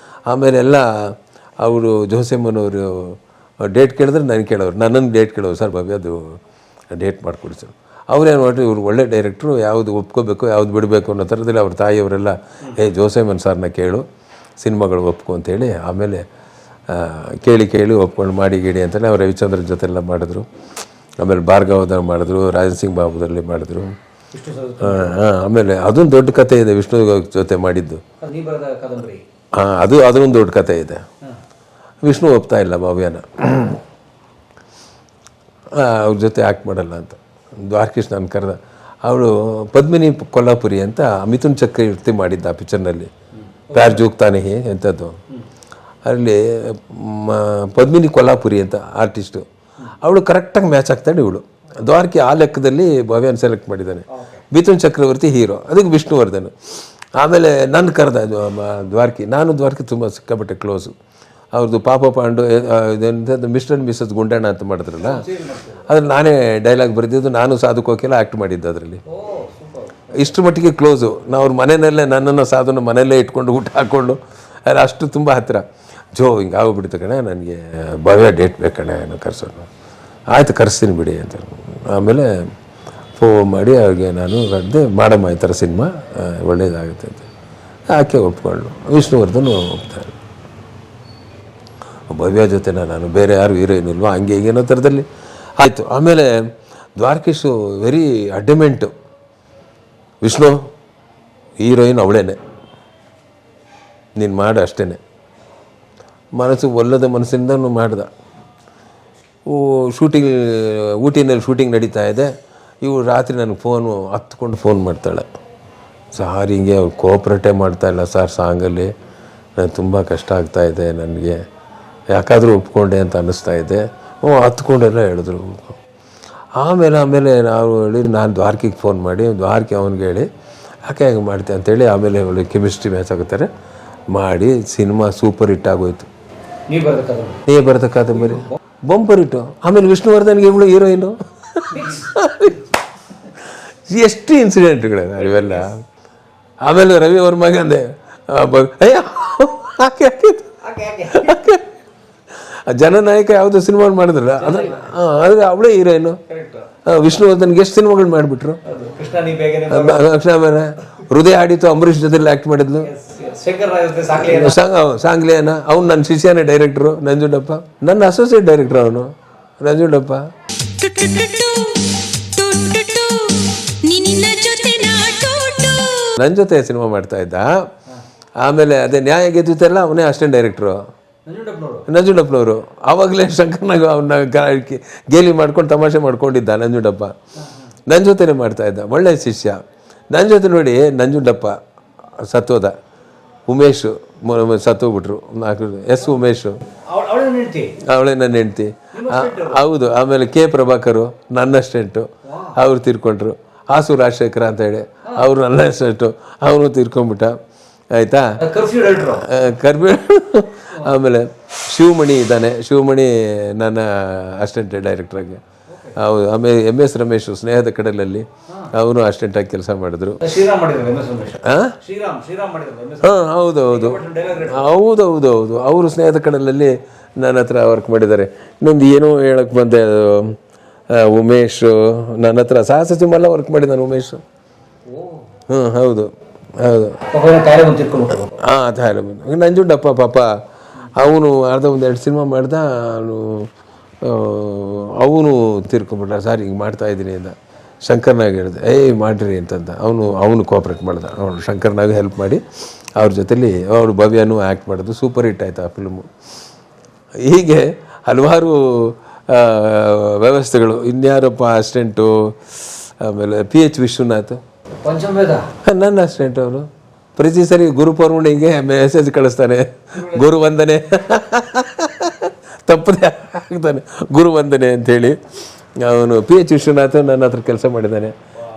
ಆಮೇಲೆ ಎಲ್ಲ ಅವರು ಜೋಸೆಮ್ಮನವರು ಡೇಟ್ ಕೇಳಿದ್ರೆ ನನಗೆ ಕೇಳೋರು, ನನ್ನನ್ನು ಡೇಟ್ ಕೇಳೋರು, ಸರ್ ಭವ್ಯದು ಡೇಟ್ ಮಾಡಿಕೊಡಿ ಸರ್. ಅವ್ರೇನು ಮಾಡಿದ್ರು, ಇವ್ರು ಒಳ್ಳೆ ಡೈರೆಕ್ಟ್ರು, ಯಾವುದು ಒಪ್ಕೋಬೇಕು ಯಾವುದು ಬಿಡಬೇಕು ಅನ್ನೋ ಥರದಲ್ಲಿ ಅವ್ರ ತಾಯಿಯವರೆಲ್ಲ ಜೋಸೆಮ್ಮನ್ ಸರ್ನ ಕೇಳು, ಸಿನಿಮಾಗಳು ಒಪ್ಕೊ ಅಂತೇಳಿ ಆಮೇಲೆ ಕೇಳಿ ಒಪ್ಕೊಂಡು ಮಾಡಿ ಅಂತಲೇ ಅವ್ರು ರವಿಚಂದ್ರನ್ ಜೊತೆಲ್ಲ ಮಾಡಿದ್ರು. ಆಮೇಲೆ ಭಾರ್ಗವದ ಮಾಡಿದ್ರು, ರಾಜನ್ ಸಿಂಗ್ ಬಾಬುದಲ್ಲಿ ಮಾಡಿದ್ರು. ಆಮೇಲೆ ಅದೊಂದು ದೊಡ್ಡ ಕತೆ ಇದೆ, ವಿಷ್ಣು ಜೊತೆ ಮಾಡಿದ್ದು. ಹಾಂ, ಅದೊಂದು ದೊಡ್ಡ ಕತೆ ಇದೆ. ವಿಷ್ಣು ಒಪ್ತಾ ಇಲ್ಲ ಭವ್ಯನ, ಅವ್ರ ಜೊತೆ ಆ್ಯಕ್ಟ್ ಮಾಡಲ್ಲ ಅಂತ. ದ್ವಾರಕೀಶ್ ನಾನು ಕರೆದ. ಅವಳು ಪದ್ಮಿನಿ ಕೊಲ್ಲಾಪುರಿ ಅಂತ ಮಿಥುನ್ ಚಕ್ರವರ್ತಿ ಮಾಡಿದ್ದ ಆ ಪಿಕ್ಚರ್ನಲ್ಲಿ, ಪ್ಯಾರ್ ಜೂಗ್ತಾನೆ ಎಂಥದ್ದು. ಅಲ್ಲಿ ಪದ್ಮಿನಿ ಕೊಲ್ಲಾಪುರಿ ಅಂತ ಆರ್ಟಿಸ್ಟು, ಅವಳು ಕರೆಕ್ಟಾಗಿ ಮ್ಯಾಚ್ ಆಗ್ತಾಳೆ. ಇವಳು ದ್ವಾರಕಿ ಆ ಲೆಕ್ಕದಲ್ಲಿ ಭವ್ಯನ ಸೆಲೆಕ್ಟ್ ಮಾಡಿದ್ದಾನೆ. ಮಿಥುನ್ ಚಕ್ರವರ್ತಿ ಹೀರೋ, ಅದಕ್ಕೆ ವಿಷ್ಣುವರ್ಧನ್. ಆಮೇಲೆ ನನ್ನ ಕರೆದ ದ್ವಾರಕಿ. ನಾನು ದ್ವಾರಕಿ ತುಂಬ ಸಿಕ್ಕಾಪಟ್ಟೆ ಕ್ಲೋಸು. ಅವ್ರದ್ದು ಪಾಪ ಪಾಂಡು ಇದೆಂಥದ್ದು ಮಿಸ್ಟರ್ ಆ್ಯಂಡ್ ಮಿಸಸ್ ಗುಂಡಣ್ಣ ಅಂತ ಮಾಡಿದ್ರಲ್ಲ, ಅದ್ರಲ್ಲಿ ನಾನೇ ಡೈಲಾಗ್ ಬರೆದಿದ್ದು, ನಾನು ಸಾಧು ಕೋಕಿಲ ಆ್ಯಕ್ಟ್ ಮಾಡಿದ್ದು ಅದರಲ್ಲಿ. ಇಷ್ಟರ ಮಟ್ಟಿಗೆ ಕ್ಲೋಸು. ನಾವು ಅವ್ರ ಮನೆಯಲ್ಲೇ ನನ್ನನ್ನು ಸಾಧುನ ಮನೆಯಲ್ಲೇ ಇಟ್ಕೊಂಡು ಊಟ ಹಾಕ್ಕೊಂಡು ಅಲ್ಲಿ ಅಷ್ಟು ತುಂಬ ಹತ್ತಿರ. ಹಿಂಗೆ ಆಗೋಗ್ಬಿಡ್ತು ಕಣೆ, ನನಗೆ ಭವ್ಯ ಡೇಟ್ ಬೇಕಣೆ ಏನೋ ಕರ್ಸೋದು. ಆಯಿತು ಕರೆಸ್ತೀನಿ ಬಿಡಿ ಅಂತ. ಆಮೇಲೆ ಫೋನ್ ಮಾಡಿ ಅವ್ರಿಗೆ ನಾನು ಕರೆದೆ, ಮಾಡಮ್ಮ ಈ ಥರ ಸಿನಿಮಾ ಒಳ್ಳೇದಾಗುತ್ತೆ ಅಂತ. ಆಕೆ ಒಪ್ಕೊಂಡು, ವಿಷ್ಣುವರ್ಧನ್ ಒಪ್ತಾರೆ. ಭವ್ಯ ಜೊತೆ ನಾನು ಬೇರೆ ಯಾರು ಹೀರೋಯಿನ್ ಇಲ್ವಾ ಹಂಗೆ ಹೀಗೇನೋ ಥರದಲ್ಲಿ ಆಯಿತು. ಆಮೇಲೆ ದ್ವಾರಕೀಶು ವೆರಿ ಅಡ್ಡಮೆಂಟು, ವಿಷ್ಣು ಹೀರೋಯಿನ್ ಅವಳೇನೆ, ನೀನು ಮಾಡು ಅಷ್ಟೇ. ಮನಸ್ಸು ಒಲ್ಲದ ಮನಸ್ಸಿಂದನೂ ಮಾಡ್ದ. ಶೂಟಿಂಗ್ ಊಟಿನಲ್ಲಿ ಶೂಟಿಂಗ್ ನಡೀತಾ ಇದೆ. ಇವು ರಾತ್ರಿ ನನಗೆ ಹತ್ಕೊಂಡು ಫೋನ್ ಮಾಡ್ತಾಳೆ. ಸಾರ್ ಹಿಂಗೆ ಅವ್ರು ಕೋಪ್ರೇಟೇ ಮಾಡ್ತಾಯಿಲ್ಲ ಸರ್ ಸಾಂಗಲ್ಲಿ, ನನಗೆ ತುಂಬ ಕಷ್ಟ ಆಗ್ತಾಯಿದೆ, ನನಗೆ ಯಾಕಾದರೂ ಒಪ್ಕೊಂಡೆ ಅಂತ ಅನ್ನಿಸ್ತಾ ಇದೆ. ಹತ್ಕೊಂಡೆಲ್ಲ ಹೇಳಿದ್ರು. ಆಮೇಲೆ ನಾವು ಹೇಳಿ, ನಾನು ದ್ವಾರಕಿಗೆ ಫೋನ್ ಮಾಡಿ ದ್ವಾರಕಿ ಅವನಿಗೆ ಹೇಳಿ ಯಾಕೆ ಹೆಂಗೆ ಮಾಡ್ತೆ ಅಂತೇಳಿ, ಆಮೇಲೆ ಅವಳು ಕೆಮಿಸ್ಟ್ರಿ ಮ್ಯಾಚ್ ಆಗುತ್ತಾರೆ ಮಾಡಿ ಸಿನಿಮಾ ಸೂಪರ್ ಹಿಟ್ ಆಗೋಯ್ತು. ನೀ ಬರೆದ ಕಾದಂಬರಿ ಬಂಪರ್ ಹಿಟ್ಟು. ಆಮೇಲೆ ವಿಷ್ಣುವರ್ಧನ್ಗೆ ಇವಳು ಹೀರೋಯಿನು. ಎಷ್ಟು ಇನ್ಸಿಡೆಂಟ್ಗಳಿವೆ ಇವೆಲ್ಲ. ಆಮೇಲೆ ರವಿ ವರ್ಮಾಗೆ ಅಂದೆ, ಅಯ್ಯ ಜನನಾಯಕ ಯಾವುದೋ ಸಿನಿಮಾ ಮಾಡಿದ್ರಲ್ಲ ಅದ್ರ ಅವಳೇ ಹೀರೋಯಿನು. ವಿಷ್ಣುವರ್ಧನ್ಗೆ ಎಷ್ಟು ಸಿನಿಮಾಗಳು ಮಾಡಿಬಿಟ್ರು. ಕೃಷ್ಣ ಮೇಲೆ ಹೃದಯ ಆಡಿತು, ಅಂಬರೀಷ್ ಜೊತೆಲಿ ಆ್ಯಕ್ಟ್ ಮಾಡಿದ್ಲು. ಸಾಂಗ್ಲಿಯನ ಅವ್ನು ನನ್ನ ಶಿಷ್ಯನೇ ಡೈರೆಕ್ಟ್ರು ನಂಜುಂಡಪ್ಪ, ನನ್ನ ಅಸೋಸಿಯೇಟ್ ಡೈರೆಕ್ಟ್ರು ಅವನು ನಂಜುಂಡಪ್ಪ. ನನ್ನ ಜೊತೆ ಸಿನಿಮಾ ಮಾಡ್ತಾ ಇದ್ದ. ಆಮೇಲೆ ಅದೇ ನ್ಯಾಯ ಗೆದ್ದಿತ್ತಲ್ಲ, ಅವನೇ ಅಸಿಸ್ಟೆಂಟ್ ಡೈರೆಕ್ಟ್ರು ನಂಜುಂಡಪ್ಪನವರು. ಆವಾಗಲೇ ಶಂಕರ್ನಾಗ ಅವನ್ನ ಗೇಲಿ ಮಾಡ್ಕೊಂಡು ತಮಾಷೆ ಮಾಡ್ಕೊಂಡಿದ್ದ ನಂಜುಂಡಪ್ಪ. ನನ್ನ ಜೊತೆನೇ ಮಾಡ್ತಾ ಇದ್ದ, ಒಳ್ಳೆಯ ಶಿಷ್ಯ. ನನ್ನ ಜೊತೆ ನೋಡಿ ನಂಜುಂಡಪ್ಪ ಸತ್ತೋದ, ಉಮೇಶ್ ಸತ್ತೋಗ್ಬಿಟ್ರು. ಉಮೇಶು ಅವಳೇ ನನ್ನ ಹೆಂಡ್ತಿ. ಹೌದು. ಆಮೇಲೆ ಕೆ ಪ್ರಭಾಕರು ನನ್ನ ಅಸ್ಟೆಂಟು, ಅವ್ರು ತೀರ್ಕೊಂಡ್ರು. ಹಾಸು ರಾಜಶೇಖರ ಅಂತ ಹೇಳಿ ಅವರು ನನ್ನ ಅಸ್ಟೆಂಟು, ಅವನು ತೀರ್ಕೊಂಡ್ಬಿಟ್ಟ. ಆಯಿತಾ, ಕರ್ಬಿ. ಆಮೇಲೆ ಶಿವಮಣಿ ಇದ್ದಾನೆ, ಶಿವಮಣಿ ನನ್ನ ಅಸಿಸ್ಟೆಂಟ್ ಡೈರೆಕ್ಟ್ರಾಗಿ. ಹೌದು. ಆಮೇಲೆ MS ರಮೇಶ್ ಸ್ನೇಹದ ಕಡಲಲ್ಲಿ ಅವನು ಅಸಿಸ್ಟೆಂಟಾಗಿ ಕೆಲಸ ಮಾಡಿದ್ರು. ಶ್ರೀರಾಮ್ ಮಾಡಿದ್ರು MS ರಮೇಶ್. ಹಾಂ ಶ್ರೀರಾಮ್ ಮಾಡಿದ್ರು MS. ಹಾಂ ಹೌದು. ಅವರು ಸ್ನೇಹದ ಕಡಲಲ್ಲಿ ನನ್ನ ಹತ್ರ ವರ್ಕ್ ಮಾಡಿದ್ದಾರೆ. ಇನ್ನೊಂದು ಏನೋ ಹೇಳಕ್ಕೆ ಬಂದೆ, ಉಮೇಶ್ ನನ್ನ ಹತ್ರ ಸಾಹಸ ಸಿಂಹಲ್ಲ ವರ್ಕ್ ಮಾಡಿದ್ದಾನೆ ಉಮೇಶ್. ಹೌದು. ನಂಜುಂಡಪ್ಪ ಪಾಪ ಅವನು ಅರ್ಧ 1-2 ಸಿನಿಮಾ ಮಾಡ್ದ. ಅವನು ತೀರ್ಕೊಂಡ್ಬಿಟ್ಟ. ಸರ್ ಹಿಂಗೆ ಮಾಡ್ತಾಯಿದ್ದೀನಿ ಅಂತ ಶಂಕರ್ನಾಗ್ ಹೇಳಿದೆ, ಮಾಡಿರಿ ಅಂತಂದ. ಅವನು ಕೋಆಪ್ರೇಟ್ ಮಾಡ್ದ. ಅವನು ಶಂಕರ್ನಾಗ್ ಹೆಲ್ಪ್ ಮಾಡಿ ಅವ್ರ ಜೊತೆಲಿ ಅವರು ಭವ್ಯನೂ ಆ್ಯಕ್ಟ್ ಮಾಡೋದು. ಸೂಪರ್ ಹಿಟ್ ಆಯಿತು ಆ ಫಿಲ್ಮು. ಹೀಗೆ ಹಲವಾರು ವ್ಯವಸ್ಥೆಗಳು. ಇನ್ಯಾರಪ್ಪ ಅಸಿಸ್ಟೆಂಟು, ಆಮೇಲೆ PH ವಿಶ್ವನಾಥ್ ನನ್ನ ಅಸಿಸ್ಟೆಂಟ್. ಅವರು ಪ್ರತಿ ಸರಿ ಗುರು ಪೌರ್ಣಿಮೆಗೆ ಮೆಸೇಜ್ ಕಳಿಸ್ತಾನೆ, ಗುರು ವಂದನೆ ತಪ್ಪದೆ ಆಗ್ತಾನೆ, ಗುರು ವಂದನೆ ಅಂಥೇಳಿ. ಅವನು PH ವಿಶ್ವನಾಥ್ ನನ್ನ ಹತ್ರ ಕೆಲಸ ಮಾಡಿದ್ದಾನೆ.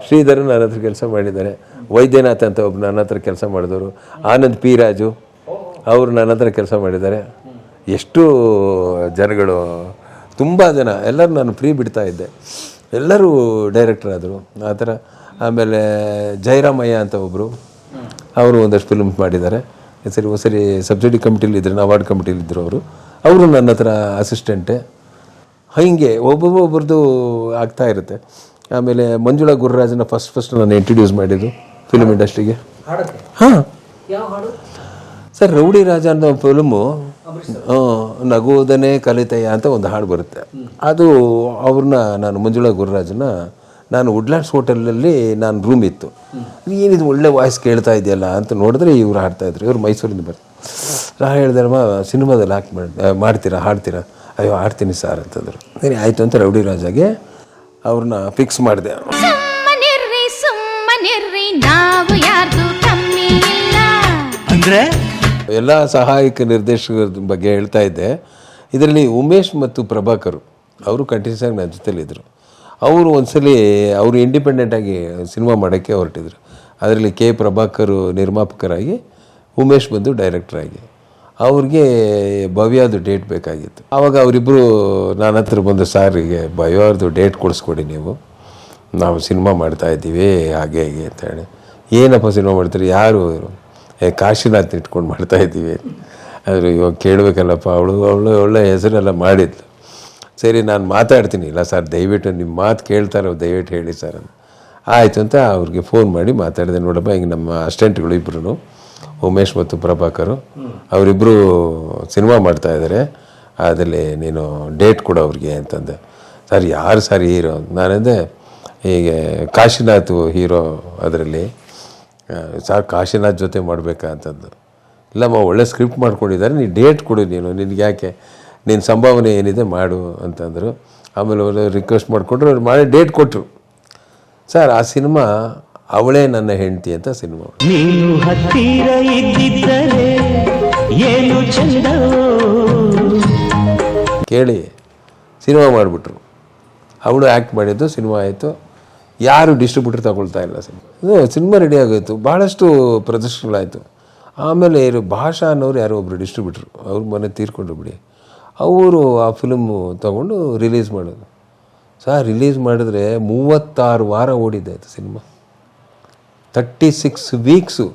ಶ್ರೀಧರ್ ನನ್ನ ಹತ್ರ ಕೆಲಸ ಮಾಡಿದ್ದಾರೆ. ವೈದ್ಯನಾಥ್ ಅಂತ ಒಬ್ಬರು ನನ್ನ ಹತ್ರ ಕೆಲಸ ಮಾಡಿದವರು. ಆನಂದ್ P ರಾಜು ಅವರು ನನ್ನ ಹತ್ರ ಕೆಲಸ ಮಾಡಿದ್ದಾರೆ. ಎಷ್ಟು ಜನಗಳು, ತುಂಬ ಜನ, ಎಲ್ಲರೂ ನಾನು ಫ್ರೀ ಬಿಡ್ತಾ ಇದ್ದೆ. ಎಲ್ಲರೂ ಡೈರೆಕ್ಟರ್ ಆದರು ಆ ಥರ. ಆಮೇಲೆ ಜಯರಾಮಯ್ಯ ಅಂತ ಒಬ್ಬರು, ಅವರು ಒಂದಷ್ಟು ಫಿಲ್ಮ್ ಮಾಡಿದ್ದಾರೆ. ಒಂದ್ಸರಿ ಸಬ್ಸಿಡಿ ಕಮಿಟಿಲಿದ್ದರು, ಅವಾರ್ಡ್ ಕಮಿಟಿಲಿದ್ದರು ಅವರು ನನ್ನ ಹತ್ರ ಅಸಿಸ್ಟೆಂಟೆ. ಹೀಗೆ ಒಬ್ಬೊಬ್ಬರದ್ದು ಆಗ್ತಾ ಇರುತ್ತೆ. ಆಮೇಲೆ ಮಂಜುಳಾ ಗುರುರಾಜನ ಫಸ್ಟ್ ನಾನು ಇಂಟ್ರಡ್ಯೂಸ್ ಮಾಡಿದ್ದು ಫಿಲ್ಮ್ ಇಂಡಸ್ಟ್ರಿಗೆ. ಹಾಂ ಸರ್, ರೌಡಿ ರಾಜ ಅನ್ನೋ ಫಿಲ್ಮು, ನಗುವುದನೇ ಕಲಿತಯ್ಯ ಅಂತ ಒಂದು ಹಾಡು ಬರುತ್ತೆ. ಅದು ಅವ್ರನ್ನ ನಾನು ಮಂಜುಳಾ ಗುರುರಾಜನ ನಾನು ವುಡ್ಲ್ಯಾಂಡ್ಸ್ ಹೋಟೆಲಲ್ಲಿ ನಾನು ರೂಮ್ ಇತ್ತು. ಏನಿದು ಒಳ್ಳೆ ವಾಯ್ಸ್ ಕೇಳ್ತಾ ಇದೆಯಲ್ಲ ಅಂತ ನೋಡಿದ್ರೆ ಇವ್ರು ಹಾಡ್ತಾಯಿದ್ರು. ಇವ್ರು ಮೈಸೂರಿಂದ ಬರ್ತಾರೆ. ನಾನು ಹೇಳಿದೆಮ್ಮ ಸಿನಿಮಾದಲ್ಲಿ ಮಾಡ್ತೀರಾ, ಹಾಡ್ತೀರಾ? ಅಯ್ಯೋ ಆಡ್ತೀನಿ ಸರ್ ಅಂತಂದರು. ಸರಿ ಆಯಿತು ಅಂತ ರೌಡಿ ರಾಜಾಗೆ ಅವ್ರನ್ನ ಫಿಕ್ಸ್ ಮಾಡಿದೆ. ಅಂದ್ರೆ ಎಲ್ಲ ಸಹಾಯಕ ನಿರ್ದೇಶಕರ ಬಗ್ಗೆ ಹೇಳ್ತಾ ಇದ್ದೆ. ಇದರಲ್ಲಿ ಉಮೇಶ್ ಮತ್ತು ಪ್ರಭಾಕರ್ ಅವರು ಕಂಟಿನ್ಯೂಸ್ ಆಗಿ ನನ್ನ ಜೊತೆಲಿದ್ದರು. ಅವರು ಒಂದ್ಸಲಿ ಅವರು ಇಂಡಿಪೆಂಡೆಂಟಾಗಿ ಸಿನಿಮಾ ಮಾಡೋಕ್ಕೆ ಹೊರಟಿದ್ರು. ಅದರಲ್ಲಿ K ಪ್ರಭಾಕರ್ ನಿರ್ಮಾಪಕರಾಗಿ, ಉಮೇಶ್ ಬಂದು ಡೈರೆಕ್ಟ್ರಾಗಿ. ಅವ್ರಿಗೆ ಭವ್ಯದು ಡೇಟ್ ಬೇಕಾಗಿತ್ತು. ಆವಾಗ ಅವರಿಬ್ಬರು ನನ್ನ ಹತ್ರ ಬಂದು, ಸಾರಿಗೆ ಭವ್ಯವ್ರದ್ದು ಡೇಟ್ ಕೊಡಿಸ್ಕೊಡಿ ನೀವು, ನಾವು ಸಿನಿಮಾ ಮಾಡ್ತಾಯಿದ್ದೀವಿ ಹಾಗೆ ಹೀಗೆ ಅಂತ ಹೇಳಿ. ಏನಪ್ಪ ಸಿನಿಮಾ ಮಾಡ್ತೀರಿ? ಯಾರು? ಕಾಶಿನಾಥ್ ಇಟ್ಕೊಂಡು ಮಾಡ್ತಾಯಿದ್ದೀವಿ. ಆದರೆ ಇವಾಗ ಕೇಳಬೇಕಲ್ಲಪ್ಪ, ಅವಳು ಒಳ್ಳೆ ಹೆಸರೆಲ್ಲ ಮಾಡಿದ್ಲು. ಸರಿ ನಾನು ಮಾತಾಡ್ತೀನಿ. ಇಲ್ಲ ಸರ್, ದಯವಿಟ್ಟು ನಿಮ್ಮ ಮಾತು ಕೇಳ್ತಾರೋ, ದಯವಿಟ್ಟು ಹೇಳಿ ಸರ್ ಅಂತ. ಆಯಿತು ಅಂತ ಅವ್ರಿಗೆ ಫೋನ್ ಮಾಡಿ ಮಾತಾಡಿದೆ. ನೋಡಪ್ಪ ಹಿಂಗೆ ನಮ್ಮ ಅಸಿಸ್ಟೆಂಟ್ಗಳು ಇಬ್ಬರು, ಉಮೇಶ್ ಮತ್ತು ಪ್ರಭಾಕರು, ಅವರಿಬ್ಬರು ಸಿನಿಮಾ ಮಾಡ್ತಾಯಿದ್ದಾರೆ, ಅದರಲ್ಲಿ ನೀನು ಡೇಟ್ ಕೊಡು ಅವ್ರಿಗೆ ಅಂತಂದೆ. ಸರ್ ಯಾರು ಸರ್ ಹೀರೋ? ನಾನಂದೆ ಹೀಗೆ ಕಾಶಿನಾಥ್ ಹೀರೋ ಅದರಲ್ಲಿ. ಸರ್ ಕಾಶಿನಾಥ್ ಜೊತೆ ಮಾಡಬೇಕಾ ಅಂತಂದು. ಇಲ್ಲಮ್ಮ ಒಳ್ಳೆ ಸ್ಕ್ರಿಪ್ಟ್ ಮಾಡ್ಕೊಂಡಿದ್ದಾರೆ, ನೀನು ಡೇಟ್ ಕೊಡು, ನಿನಗೆ ಯಾಕೆ, ನಿನ್ನ ಸಂಭಾವನೆ ಏನಿದೆ ಮಾಡು ಅಂತಂದರು. ಆಮೇಲೆ ಅವರು ರಿಕ್ವೆಸ್ಟ್ ಮಾಡಿಕೊಂಡ್ರು, ಅವ್ರು ಮಾಡಿ ಡೇಟ್ ಕೊಟ್ಟರು. ಸರ್ ಆ ಸಿನಿಮಾ ಅವಳೇ ನನ್ನ ಹೆಂಡತಿ ಅಂತ ಸಿನಿಮಾ. ನೀನು ಹತ್ತಿರ ಇದ್ದಿದ್ದರೆ ಏನು ಚಂದ ಕೇಳಿ ಸಿನಿಮಾ ಮಾಡಿಬಿಟ್ರು. ಅವಳು ಆ್ಯಕ್ಟ್ ಮಾಡಿದ್ದು, ಸಿನಿಮಾ ಆಯಿತು. ಯಾರು ಡಿಸ್ಟ್ರಿಬ್ಯೂಟರ್ ತಗೊಳ್ತಾ ಇಲ್ಲ. ಸಿನಿಮಾ ರೆಡಿ ಆಗೋಯಿತು, ಭಾಳಷ್ಟು ಪ್ರದರ್ಶನಗಳಾಯಿತು. ಆಮೇಲೆ ಭಾಷಾ ಅನ್ನೋರು ಯಾರೋ ಒಬ್ಬರು ಡಿಸ್ಟ್ರಿಬ್ಯೂಟ್ರು, ಅವ್ರ ಮನೆ ತೀರ್ಕೊಂಡ್ರು ಬಿಡಿ. ಅವರು ಆ ಫಿಲ್ಮು ತೊಗೊಂಡು ರಿಲೀಸ್ ಮಾಡೋದು. ಸರ್ ರಿಲೀಸ್ ಮಾಡಿದ್ರೆ 36 ವಾರ ಓಡಿದೆ ಆಯಿತು ಸಿನಿಮಾ, 36 ವೀಕ್ಸು.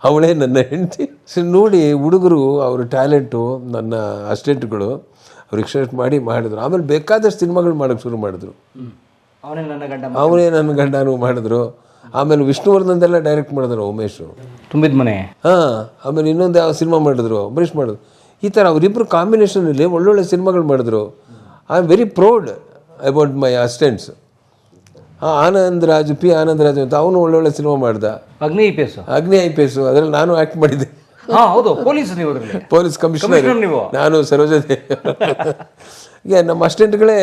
ಅವಳೇ ನನ್ನ ಹೆಂಡತಿ. ನೋಡಿ ಹುಡುಗರು ಅವ್ರ ಟ್ಯಾಲೆಂಟು, ನನ್ನ ಅಸಿಸ್ಟೆಂಟ್ಗಳು ಅವ್ರು ಎಕ್ಸ್ಪೆಕ್ಟ್ ಮಾಡಿದ್ರು. ಆಮೇಲೆ ಬೇಕಾದಷ್ಟು ಸಿನಿಮಾಗಳು ಮಾಡೋಕ್ಕೆ ಶುರು ಮಾಡಿದ್ರು. ಅವನೇ ನನ್ನ ಗಂಡನೂ ಮಾಡಿದ್ರು. ಆಮೇಲೆ ವಿಷ್ಣುವರ್ಧನ್ದೆಲ್ಲ ಡೈರೆಕ್ಟ್ ಮಾಡಿದ್ರು ಉಮೇಶು, ತುಂಬಿದ ಮನೆ. ಹಾಂ, ಆಮೇಲೆ ಇನ್ನೊಂದು ಯಾವ ಸಿನಿಮಾ ಮಾಡಿದ್ರು, ಅಂಬರೀಷ್ ಮಾಡಿದ್ರು. ಈ ಥರ ಅವರಿಬ್ಬರು ಕಾಂಬಿನೇಷನಲ್ಲಿ ಒಳ್ಳೊಳ್ಳೆ ಸಿನಿಮಾಗಳು ಮಾಡಿದ್ರು. I am very proud about my assistants. Anand Raju ಅಂತ ಅವನು ಒಳ್ಳೊಳ್ಳೆ ಸಿನಿಮಾ ಮಾಡ್ದ. ಅಗ್ನಿ IPS ಅದರಲ್ಲಿ ನಾನು ಆ್ಯಕ್ಟ್ ಮಾಡಿದ್ದೆ. ಪೊಲೀಸ್ ಕಮಿಷನರ್ ನಾನು, ಸರೋಜದೇವಿ. ಈಗ ನಮ್ಮ ಅಸಿಸ್ಟೆಂಟ್ಗಳೇ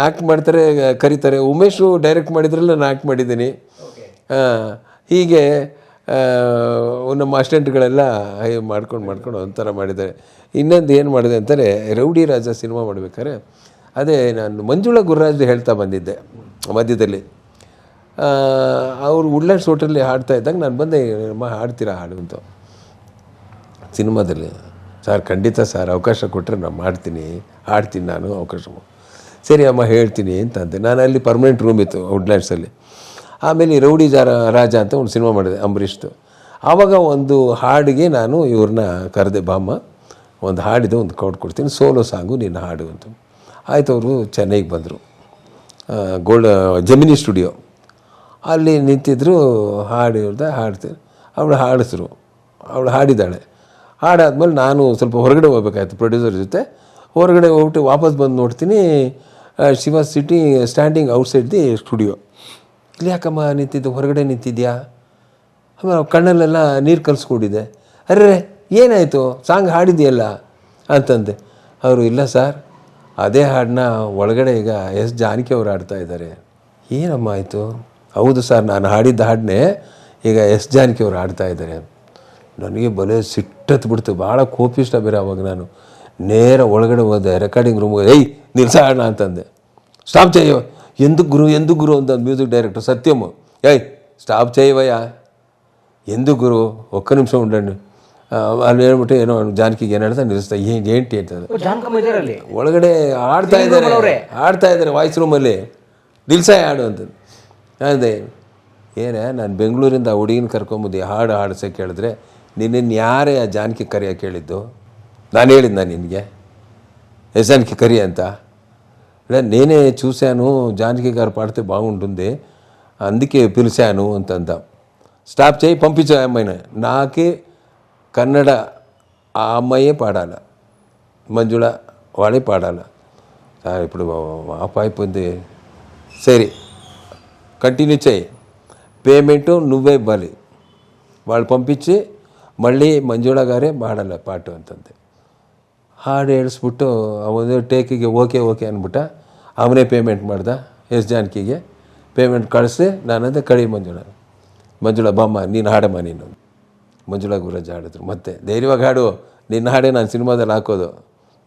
ಆ್ಯಕ್ಟ್ ಮಾಡ್ತಾರೆ, ಕರೀತಾರೆ. ಉಮೇಶು ಡೈರೆಕ್ಟ್ ಮಾಡಿದ್ರಲ್ಲ ನಾನು ಆ್ಯಕ್ಟ್ ಮಾಡಿದ್ದೀನಿ. ಹೀಗೆ ನಮ್ಮ ಅಸಿಸ್ಟೆಂಟ್ಗಳೆಲ್ಲ ಮಾಡ್ಕೊಂಡು ಒಂಥರ ಮಾಡಿದ್ದಾರೆ. ಇನ್ನೊಂದು ಏನು ಮಾಡಿದೆ ಅಂತಾರೆ, ರೌಡಿ ರಾಜ ಸಿನಿಮಾ ಮಾಡ್ಬೇಕಾದ್ರೆ ಅದೇ ನಾನು ಮಂಜುಳಾ ಗುರುರಾಜ್ ಹೇಳ್ತಾ ಬಂದಿದ್ದೆ ಮಧ್ಯದಲ್ಲಿ. ಅವರು ವುಡ್ಲ್ಯಾಂಡ್ಸ್ ಹೋಟೆಲ್ಲಿ ಹಾಡ್ತಾ ಇದ್ದಾಗ ನಾನು ಬಂದೆ, ಹಾಡ್ತೀರಾ ಹಾಡು ಅಂತ ಸಿನಿಮಾದಲ್ಲಿ. ಸರ್ ಖಂಡಿತ ಸರ್, ಅವಕಾಶ ಕೊಟ್ಟರೆ ನಾನು ಹಾಡ್ತೀನಿ ನಾನು ಅವಕಾಶ. ಸರಿ ಅಮ್ಮ ಹೇಳ್ತೀನಿ ಅಂತಂದೆ. ನಾನು ಅಲ್ಲಿ ಪರ್ಮನೆಂಟ್ ರೂಮ್ ಇತ್ತು ವುಡ್ಲ್ಯಾಂಡ್ಸಲ್ಲಿ. ಆಮೇಲೆ ಈ ರೌಡಿ ರಾಜ ಅಂತ ಒಂದು ಸಿನಿಮಾ ಮಾಡಿದೆ ಅಂಬರೀಷ್ದು. ಆವಾಗ ಒಂದು ಹಾಡಿಗೆ ನಾನು ಇವ್ರನ್ನ ಕರೆದೆ, ಬಾಮ್ಮ ಒಂದು ಹಾಡಿದೆ, ಒಂದು ಕೊಡ್ತೀನಿ, ಸೋಲೋ ಸಾಂಗು ನಿನ್ನ ಹಾಡು ಅಂತ. ಆಯ್ತು, ಅವರು ಚೆನ್ನೈಗೆ ಬಂದರು, ಜೆಮಿನಿ ಸ್ಟುಡಿಯೋ ಅಲ್ಲಿ ನಿಂತಿದ್ದರು. ಹಾಡ್ತೀನಿ, ಅವಳು ಹಾಡಿಸಿದ್ರು, ಅವಳು ಹಾಡಿದ್ದಾಳೆ. ಹಾಡಾದ್ಮೇಲೆ ನಾನು ಸ್ವಲ್ಪ ಹೊರಗಡೆ ಹೋಗ್ಬೇಕಾಯ್ತು ಪ್ರೊಡ್ಯೂಸರ್ ಜೊತೆ. ಹೊರಗಡೆ ಹೋಗ್ಬಿಟ್ಟು ವಾಪಸ್ ಬಂದು ನೋಡ್ತೀನಿ, she was standing outside the studio. ಇಲ್ಲಿ ಯಾಕಮ್ಮ ನಿಂತಿದ್ದು, ಹೊರಗಡೆ ನಿಂತಿದ್ಯಾ? ಆಮೇಲೆ ಕಣ್ಣಲ್ಲೆಲ್ಲ ನೀರು ಕಲಿಸ್ಕೊಂಡಿದ್ದೆ. ಅರೆ ಏನಾಯಿತು, ಸಾಂಗ್ ಹಾಡಿದೆಯಲ್ಲ ಅಂತಂದೆ. ಅವರು ಇಲ್ಲ ಸರ್, ಅದೇ ಹಾಡನ್ನ ಒಳಗಡೆ ಈಗ ಎಸ್ ಜಾನಕಿ ಅವರು ಹಾಡ್ತಾ ಇದ್ದಾರೆ. ಏನಮ್ಮ ಆಯಿತು? ಹೌದು ಸರ್, ನಾನು ಹಾಡಿದ್ದ ಹಾಡನ್ನೇ ಈಗ ಎಸ್ ಜಾನಕಿ ಅವರು ಹಾಡ್ತಾ ಇದ್ದಾರೆ. ನನಗೆ ಬಲೆ ಸಿಟ್ಟತ್ತು ಬಿಡ್ತು, ಭಾಳ ಕೋಪಿಷ್ಟ ಬೇರೆ. ಅವಾಗ ನಾನು ನೇರ ಒಳಗಡೆ ಹೋದೆ, ರೆಕಾರ್ಡಿಂಗ್ ರೂಮ್ಗೆ. ಏಯ್ ನಿಲ್ಸ ಹಾಡೋಣ ಅಂತಂದೆ. ಸ್ಟಾಪ್ చేయೋ, ఎందుకు గురు ಅಂತ ಮ್ಯೂಸಿಕ್ ಡೈರೆಕ್ಟರ್ ಸತ್ಯಮ್. ಏಯ್ ಸ್ಟಾಪ್ చేయవయ్యಾ, ఎందుకు ಗುರು, ಒಕ್ಕ ನಿಮಿಷ ఉండండి ಅಲ್ಲಿ ಹೇಳ್ಬಿಟ್ಟು ಏನೋ ಜಾನಕಿಗೆ ಏನು ಹೇಳ್ತಾ ನಿಲ್ಲಿಸ್ತಾ. ఏంటి ಅಂತಂದ್ರೆ ಒಳಗಡೆ ಆಡ್ತಾ ಇದ್ದಾರೆ ವಾಯ್ಸ್ ರೂಮಲ್ಲಿ. ನಿಲ್ಸ ಹಾಡು ಅಂತಂದು ಅದೇ ನಾನು ಬೆಂಗಳೂರಿಂದ ಆ ಹುಡುಗಿನ ಕರ್ಕೊಂಬಂದು ಹಾಡು ಹಾಡ್ಸೋಕೆ ಕೇಳಿದ್ರೆ, ನಿನ್ನನ್ನು ಯಾರೇ ಆ ಜಾನಕಿ ಕರಿಯೋಕೆ ಕೇಳಿದ್ದು? ನಾನು ಹೇಳಿದ್ದು ನಿನಗೆ ఎస్ జానకి కరి అంత నేనే చూశాను, జానకి గారు పాడితే బాగుంటుంది, అందుకే పిలిచాను అంతంత. స్టాప్ చేయి, పంపించే అమ్మాయిని. నాకే కన్నడ ఆ అమ్మాయే పాడాలి, మంజుళ వాడే పాడాలి. ఇప్పుడు ఆఫ్ అయిపోయింది. సరే కంటిన్యూ చేయి, పేమెంట్ నువ్వే ఇవ్వాలి. వాళ్ళు పంపించి మళ్ళీ ಮಂಜುಳ గారే పాడాలి పాట ಅಂತಂತೆ. ಹಾಡು ಹೇಳಿಸ್ಬಿಟ್ಟು ಅವನು ಟೇಕಿಗೆ ಓಕೆ ಅಂದ್ಬಿಟ್ಟ. ಅವನೇ ಪೇಮೆಂಟ್ ಮಾಡ್ದ ಎಸ್ ಜಾನಕಿಗೆ. ಪೇಮೆಂಟ್ ಕಳಿಸಿ ನಾನಂದೆ ಕಳಿ ಮಂಜುಳ ಬಾಮ್ಮ ನೀನು ಹಾಡಮ್ಮ ನೀನು. ಮಂಜುಳಾ ಗುರುರಾಜ್ ಹಾಡಿದ್ರು. ಮತ್ತೆ ಧೈರ್ಯವಾಗಿ ಹಾಡು, ನಿನ್ನ ಹಾಡೇ ನಾನು ಸಿನಿಮಾದಲ್ಲಿ ಹಾಕೋದು,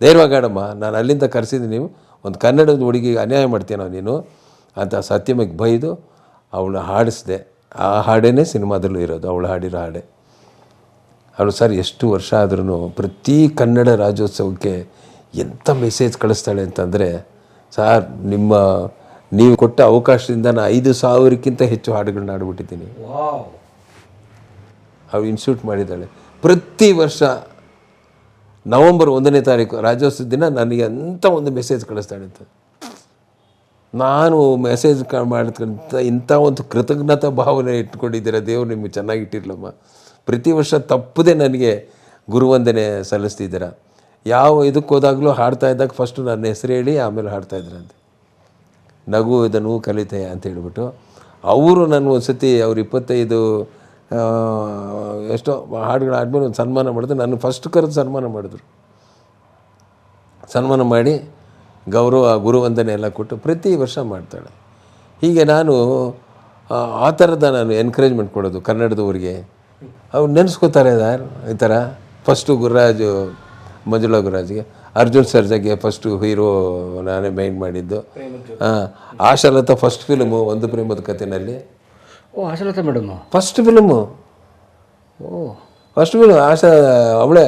ಧೈರ್ಯವಾಗಿ ಹಾಡಮ್ಮ, ನಾನು ಅಲ್ಲಿಂದ ಕರೆಸಿದ್ದೀನಿ, ನೀವು ಒಂದು ಕನ್ನಡದ ಹುಡುಗಿಗೆ ಅನ್ಯಾಯ ಮಾಡ್ತೀನೋ ನೀನು ಅಂತ ಸತ್ಯಮಗೆ ಬೈದು ಅವಳು ಹಾಡಿಸಿದೆ. ಆ ಹಾಡೇ ಸಿನಿಮಾದಲ್ಲೂ ಇರೋದು, ಅವಳು ಹಾಡಿರೋ ಹಾಡೆ. ಅವಳು ಸರ್ ಎಷ್ಟು ವರ್ಷ ಆದ್ರೂ ಪ್ರತಿ ಕನ್ನಡ ರಾಜ್ಯೋತ್ಸವಕ್ಕೆ ಎಂಥ ಮೆಸೇಜ್ ಕಳಿಸ್ತಾಳೆ ಅಂತಂದರೆ, ಸಾರ್ ನೀವು ಕೊಟ್ಟ ಅವಕಾಶದಿಂದ ನಾನು 5,000ಕ್ಕಿಂತ ಹೆಚ್ಚು ಹಾಡುಗಳನ್ನ ಹಾಡ್ಬಿಟ್ಟಿದ್ದೀನಿ. ಅವಳು ಇನ್ಸ್ಟಿಟ್ಯೂಟ್ ಮಾಡಿದ್ದಾಳೆ. ಪ್ರತಿ ವರ್ಷ ನವಂಬರ್ 1ನೇ ತಾರೀಕು ರಾಜ್ಯೋತ್ಸವ ದಿನ ನನಗೆ ಅಂಥ ಒಂದು ಮೆಸೇಜ್ ಕಳಿಸ್ತಾಳೆ ಅಂತ. ನಾನು ಮೆಸೇಜ್ ಮಾಡ್ತಕ್ಕಂಥ ಇಂಥ ಒಂದು ಕೃತಜ್ಞತಾ ಭಾವನೆ ಇಟ್ಕೊಂಡಿದ್ದೀರ, ದೇವ್ರು ನಿಮಗೆ ಚೆನ್ನಾಗಿಟ್ಟಿರ್ಲಮ್ಮ. ಪ್ರತಿ ವರ್ಷ ತಪ್ಪದೆ ನನಗೆ ಗುರುವಂದನೆ ಸಲ್ಲಿಸ್ತಿದ್ದೀರ. ಯಾವ ಇದಕ್ಕೆ ಹೋದಾಗಲೂ ಹಾಡ್ತಾ ಇದ್ದಾಗ ಫಸ್ಟು ನನ್ನ ಹೆಸರು ಹೇಳಿ ಆಮೇಲೆ ಹಾಡ್ತಾಯಿದ್ರಂತೆ. ನಗು ಇದನ್ನು ಕಲಿತೆ ಅಂತ ಹೇಳ್ಬಿಟ್ಟು ಅವರು ನಾನು ಒಂದು ಸತಿ ಅವ್ರು 25 ಎಷ್ಟೋ ಹಾಡುಗಳಾದ್ಮೇಲೆ ಒಂದು ಸನ್ಮಾನ ಮಾಡಿದ್ರು. ನಾನು ಫಸ್ಟ್ ಕರೆದು ಸನ್ಮಾನ ಮಾಡಿದ್ರು. ಸನ್ಮಾನ ಮಾಡಿ ಗೌರವ ಗುರುವಂದನೆ ಎಲ್ಲ ಕೊಟ್ಟು ಪ್ರತಿ ವರ್ಷ ಮಾಡ್ತಾಳೆ. ಹೀಗೆ ನಾನು ಆ ಥರದ ನಾನು ಎನ್ಕರೇಜ್ಮೆಂಟ್ ಕೊಡೋದು ಕನ್ನಡದವ್ರಿಗೆ. ಅವ್ರು ನೆನೆಸ್ಕೋತಾರೆ ಈ ಥರ. ಫಸ್ಟು ಗುರುರಾಜು, ಮಂಜುಳಾ ಗುರುರಾಜ್ಗೆ, ಅರ್ಜುನ್ ಸರ್ಜಾಗೆ ಫಸ್ಟು ಹೀರೋ ನಾನೇ ಮೈಂಡ್ ಮಾಡಿದ್ದು. ಆಶಾಲತಾ ಫಸ್ಟ್ ಫಿಲ್ಮು ಒಂದು ಪ್ರೇಮದ ಕಥೆನಲ್ಲಿ. Ashalata madam first film. First film ಅವಳೇ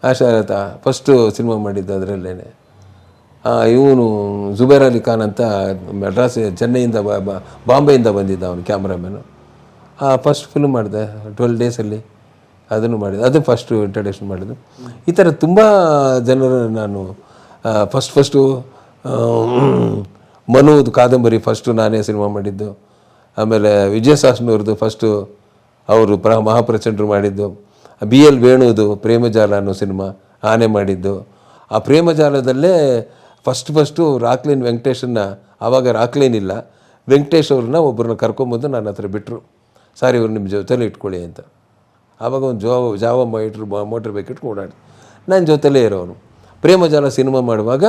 ಆಶಾಲತಾ ಫಸ್ಟು ಸಿನಿಮಾ ಮಾಡಿದ್ದು ಅದರಲ್ಲೇ. ಇವನು ಜುಬೇರ್ ಅಲಿ ಖಾನ್ ಅಂತ ಮೆಡ್ರಾಸ್ ಚೆನ್ನೈಯಿಂದ ಬಾಂಬೆಯಿಂದ ಬಂದಿದ್ದ ಅವನು ಕ್ಯಾಮ್ರಾಮ್ಯಾನು. ಫಸ್ಟ್ ಫಿಲ್ಮ್ ಮಾಡಿದೆ 12 ಡೇಸಲ್ಲಿ, ಅದನ್ನು ಮಾಡಿದೆ. ಅದು ಫಸ್ಟು ಇಂಟ್ರಡಕ್ಷನ್ ಮಾಡಿದ್ದು. ಈ ಥರ ತುಂಬ ಜನರು ನಾನು ಫಸ್ಟು ಮನುವುದು ಕಾದಂಬರಿ ಫಸ್ಟು ನಾನೇ ಸಿನಿಮಾ ಮಾಡಿದ್ದು. ಆಮೇಲೆ ವಿಜಯ ಸಾಸ್ನವ್ರದ್ದು ಫಸ್ಟು ಅವರು ಮಹಾಪ್ರಚಂಡರು ಮಾಡಿದ್ದು. BL ವೇಣುವುದು ಪ್ರೇಮಜಾಲ ಅನ್ನೋ ಸಿನಿಮಾ ಆನೆ ಮಾಡಿದ್ದು. ಆ ಪ್ರೇಮಜಾಲದಲ್ಲೇ ಫಸ್ಟು ರಾಕ್ಲೈನ್ ವೆಂಕಟೇಶನ್ನ, ಆವಾಗ ರಾಕ್ಲೈನ್ ಇಲ್ಲ, ವೆಂಕಟೇಶ್ ಅವ್ರನ್ನ ಒಬ್ಬರನ್ನ ಕರ್ಕೊಂಬಂದು ನನ್ನ ಹತ್ರ ಬಿಟ್ಟರು. ಸಾರಿ ಇವ್ರು ನಿಮ್ಮ ಜೊತೆಲೇ ಇಟ್ಕೊಳ್ಳಿ ಅಂತ. ಆವಾಗ ಒಂದು ಜಾವ ಮೋಟ್ರ್ ಬೈಕ್ ಇಟ್ಕೊಂಡು ಓಡಾಡಿ ನನ್ನ ಜೊತೆಲೇ ಇರೋನು. ಪ್ರೇಮಜಾಲ ಸಿನಿಮಾ ಮಾಡುವಾಗ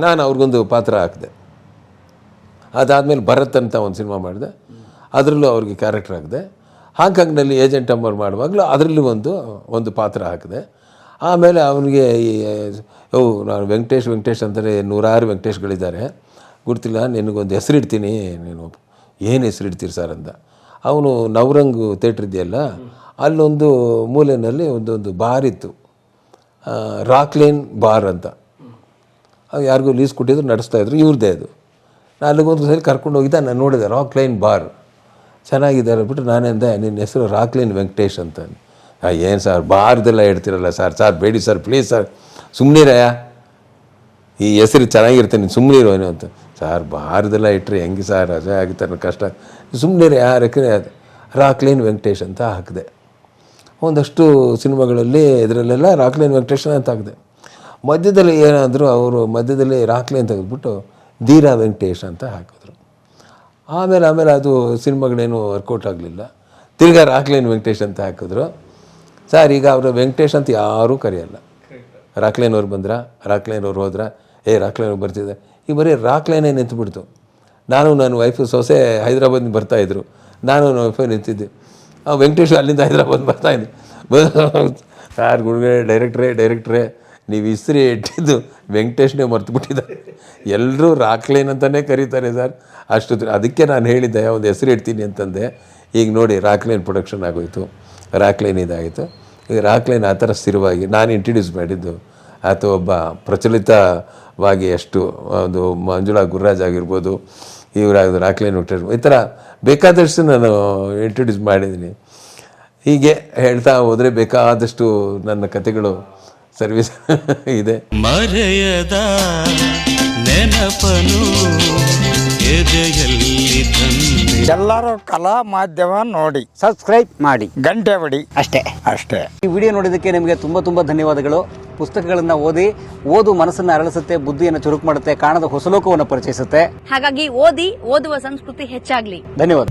ನಾನು ಅವ್ರಿಗೊಂದು ಪಾತ್ರ ಹಾಕಿದೆ. ಅದಾದಮೇಲೆ ಭರತ್ ಅಂತ ಒಂದು ಸಿನಿಮಾ ಮಾಡಿದೆ, ಅದರಲ್ಲೂ ಅವ್ರಿಗೆ ಕ್ಯಾರೆಕ್ಟರ್ ಹಾಕಿದೆ. ಹಾಂಗ್ಕಾಂಗ್ನಲ್ಲಿ ಏಜೆಂಟ್ ಅಂಬರ್ ಮಾಡುವಾಗಲೂ ಅದರಲ್ಲೂ ಒಂದು ಪಾತ್ರ ಹಾಕಿದೆ. ಆಮೇಲೆ ಅವನಿಗೆ ನಾನು ವೆಂಕಟೇಶ್ ಅಂತಾರೆ, 100 ವೆಂಕಟೇಶ್ಗಳಿದ್ದಾರೆ, ಗೊತ್ತಿಲ್ಲ, ನಿನಗೊಂದು ಹೆಸರಿಡ್ತೀನಿ, ನೀನು ಏನು ಹೆಸರಿಡ್ತೀರಿ ಸರ್ ಅಂದ. ಅವನು ನವರಂಗ್ ಥಿಯೇಟ್ರ್ ಇದೆಯಲ್ಲ, ಅಲ್ಲೊಂದು ಮೂಲೆಯಲ್ಲಿ ಒಂದು ಬಾರ್ ಇತ್ತು, ರಾಕ್ಲೈನ್ ಬಾರ್ ಅಂತ. ಯಾರಿಗೂ ಲೀಸ್ ಕೊಟ್ಟಿದ್ರು ನಡೆಸ್ತಾಯಿದ್ರು, ಇವ್ರದ್ದೇ ಅದು. ನಾನು ಅಲ್ಲಿಗೊಂದು ಸಲ ಕರ್ಕೊಂಡು ಹೋಗಿದ್ದೆ, ನಾನು ನೋಡಿದೆ ರಾಕ್ ಲೈನ್ ಬಾರ್ ಚೆನ್ನಾಗಿದ್ದಾರೆ ಬಿಟ್ಟು ನಾನೆಂದೆ ನಿನ್ನ ಹೆಸರು ರಾಕ್ ಲೈನ್ ವೆಂಕಟೇಶ್ ಅಂತ. ಏನು ಸರ್ ಬಾರ್ದೆಲ್ಲ ಇಡ್ತಿರಲ್ಲ ಸರ್ ಬೇಡಿ ಸರ್ ಪ್ಲೀಸ್ ಸರ್ ಸುಮ್ಮನಿರಯ್ಯ, ಈ ಹೆಸರು ಚೆನ್ನಾಗಿರುತ್ತೆ ನೀನು ಸುಮ್ಮನಿರೋ ಏನೋ ಅಂತ. ಸರ್ ಬಾರ್ದೆಲ್ಲ ಇಟ್ಟರೆ ಹೆಂಗೆ ಸರ್ ರಜೆ ಆಗುತ್ತೆ ಅನ್ನೋ ಕಷ್ಟ, ಸುಮ್ಮನಿರ ಯಾರಕ್ಕೆ ಅದು ರಾಕ್ ಲೈನ್ ವೆಂಕಟೇಶ್ ಅಂತ ಹಾಕಿದೆ. ಒಂದಷ್ಟು ಸಿನಿಮಾಗಳಲ್ಲಿ ಇದರಲ್ಲೆಲ್ಲ ರಾಕ್ ಲೈನ್ ವೆಂಕಟೇಶ್ ಅಂತ ಹಾಕಿದೆ. ಮಧ್ಯದಲ್ಲಿ ಏನಾದರೂ ಅವರು ಮಧ್ಯದಲ್ಲಿ ರಾಕ್ ಲೈನ್ ತೆಗೆದುಬಿಟ್ಟು ಧೀರಾ ವೆಂಕಟೇಶ್ ಅಂತ ಹಾಕಿದ್ರು. ಆಮೇಲೆ ಅದು ಸಿನಿಮಾಗಳೇನು ವರ್ಕೌಟ್ ಆಗಲಿಲ್ಲ, ತಿರ್ಗಾ ರಾಕ್ ಲೈನ್ ವೆಂಕಟೇಶ್ ಅಂತ ಹಾಕಿದ್ರು. ಸರ್ ಈಗ ಅವರು ವೆಂಕಟೇಶ್ ಅಂತ ಯಾರೂ ಕರೆಯಲ್ಲ. ರಾಕ್ ಲೈನ್ ಅವ್ರು ಬಂದ್ರ, ರಾಕ್ ಲೈನ್ ಅವ್ರು ಹೋದ್ರ, ರಾಕ್ ಲೈನ್ ಅವ್ರು ಬರ್ತಿದ್ದೆ, ಈಗ ಬರೀ ರಾಕ್ ಲೈನೇ ನಿಂತುಬಿಡ್ತು. ನಾನು ನನ್ನ ವೈಫು ಸೊಸೆ ಹೈದ್ರಾಬಾದಿಂದ ಬರ್ತಾಯಿದ್ರು, ನಾನು ನನ್ನ ವೈಫೇ ನಿಂತಿದ್ದೆ. ವೆಂಕಟೇಶ್ ಅಲ್ಲಿಂದ ಹೈದ್ರಾಬಾದ್ ಬರ್ತಾಯಿದ್ದೆ. ಸಾರ್ ಗುಡುಗಡೆ ಡೈರೆಕ್ಟ್ರೇ ನೀವು ಹೆಸರು ಇಟ್ಟಿದ್ದು ವೆಂಕಟೇಶ್ನೇ ಮರ್ತು ಬಿಟ್ಟಿದ್ದಾರೆ, ಎಲ್ಲರೂ ರಾಕ್ ಲೈನ್ ಅಂತಲೇ ಕರೀತಾರೆ ಸರ್. ಅದಕ್ಕೆ ನಾನು ಹೇಳಿದ್ದೆ ಒಂದು ಹೆಸರು ಇಡ್ತೀನಿ ಅಂತಂದೆ. ಈಗ ನೋಡಿ ರಾಕ್ ಲೈನ್ ಪ್ರೊಡಕ್ಷನ್ ಆಗೋಯಿತು, ರಾಕ್ ಲೈನ್ ಇದಾಯಿತು. ಈಗ ರಾಕ್ ಲೈನ್ ಆ ಥರ ಸ್ಥಿರವಾಗಿ ನಾನು ಇಂಟ್ರಡ್ಯೂಸ್ ಮಾಡಿದ್ದು. ಆತ ಒಬ್ಬ ಪ್ರಚಲಿತವಾಗಿ ಎಷ್ಟು ಒಂದು ಮಂಜುಳಾ ಗುರುರಾಜ್ ಆಗಿರ್ಬೋದು, ಇವರಾಗೋದು ರಾಕ್ ಲೈನ್ ವೆಂಕಟೇಶ್, ಈ ಥರ ಬೇಕಾದಷ್ಟು ನಾನು ಇಂಟ್ರಡ್ಯೂಸ್ ಮಾಡಿದ್ದೀನಿ. ಹೀಗೆ ಹೇಳ್ತಾ ಹೋದರೆ ಬೇಕಾದಷ್ಟು ನನ್ನ ಕಥೆಗಳು ಸರ್ವಿಸ್ ಇದೆ. ಮರೆಯದ ನೆನಪನು ಎದೆಯಲ್ಲಿ ತಂದೆ. ಎಲ್ಲರೂ ಕಲಾ ಮಾಧ್ಯಮ ನೋಡಿ, ಸಬ್ಸ್ಕ್ರೈಬ್ ಮಾಡಿ, ಗಂಟೆ ಹೊಡಿ, ಅಷ್ಟೇ. ಈ ವಿಡಿಯೋ ನೋಡಿದ್ದಕ್ಕೆ ನಿಮಗೆ ತುಂಬ ಧನ್ಯವಾದಗಳು. ಪುಸ್ತಕಗಳನ್ನು ಓದು ಮನಸ್ಸನ್ನು ಅರಳಿಸುತ್ತೆ, ಬುದ್ಧಿಯನ್ನು ಚುರುಕು ಮಾಡುತ್ತೆ, ಕಾಣದ ಹೊಸಲೋಕವನ್ನು ಪರಿಚಯಿಸುತ್ತೆ. ಹಾಗಾಗಿ ಓದುವ ಸಂಸ್ಕೃತಿ ಹೆಚ್ಚಾಗ್ಲಿ. ಧನ್ಯವಾದ.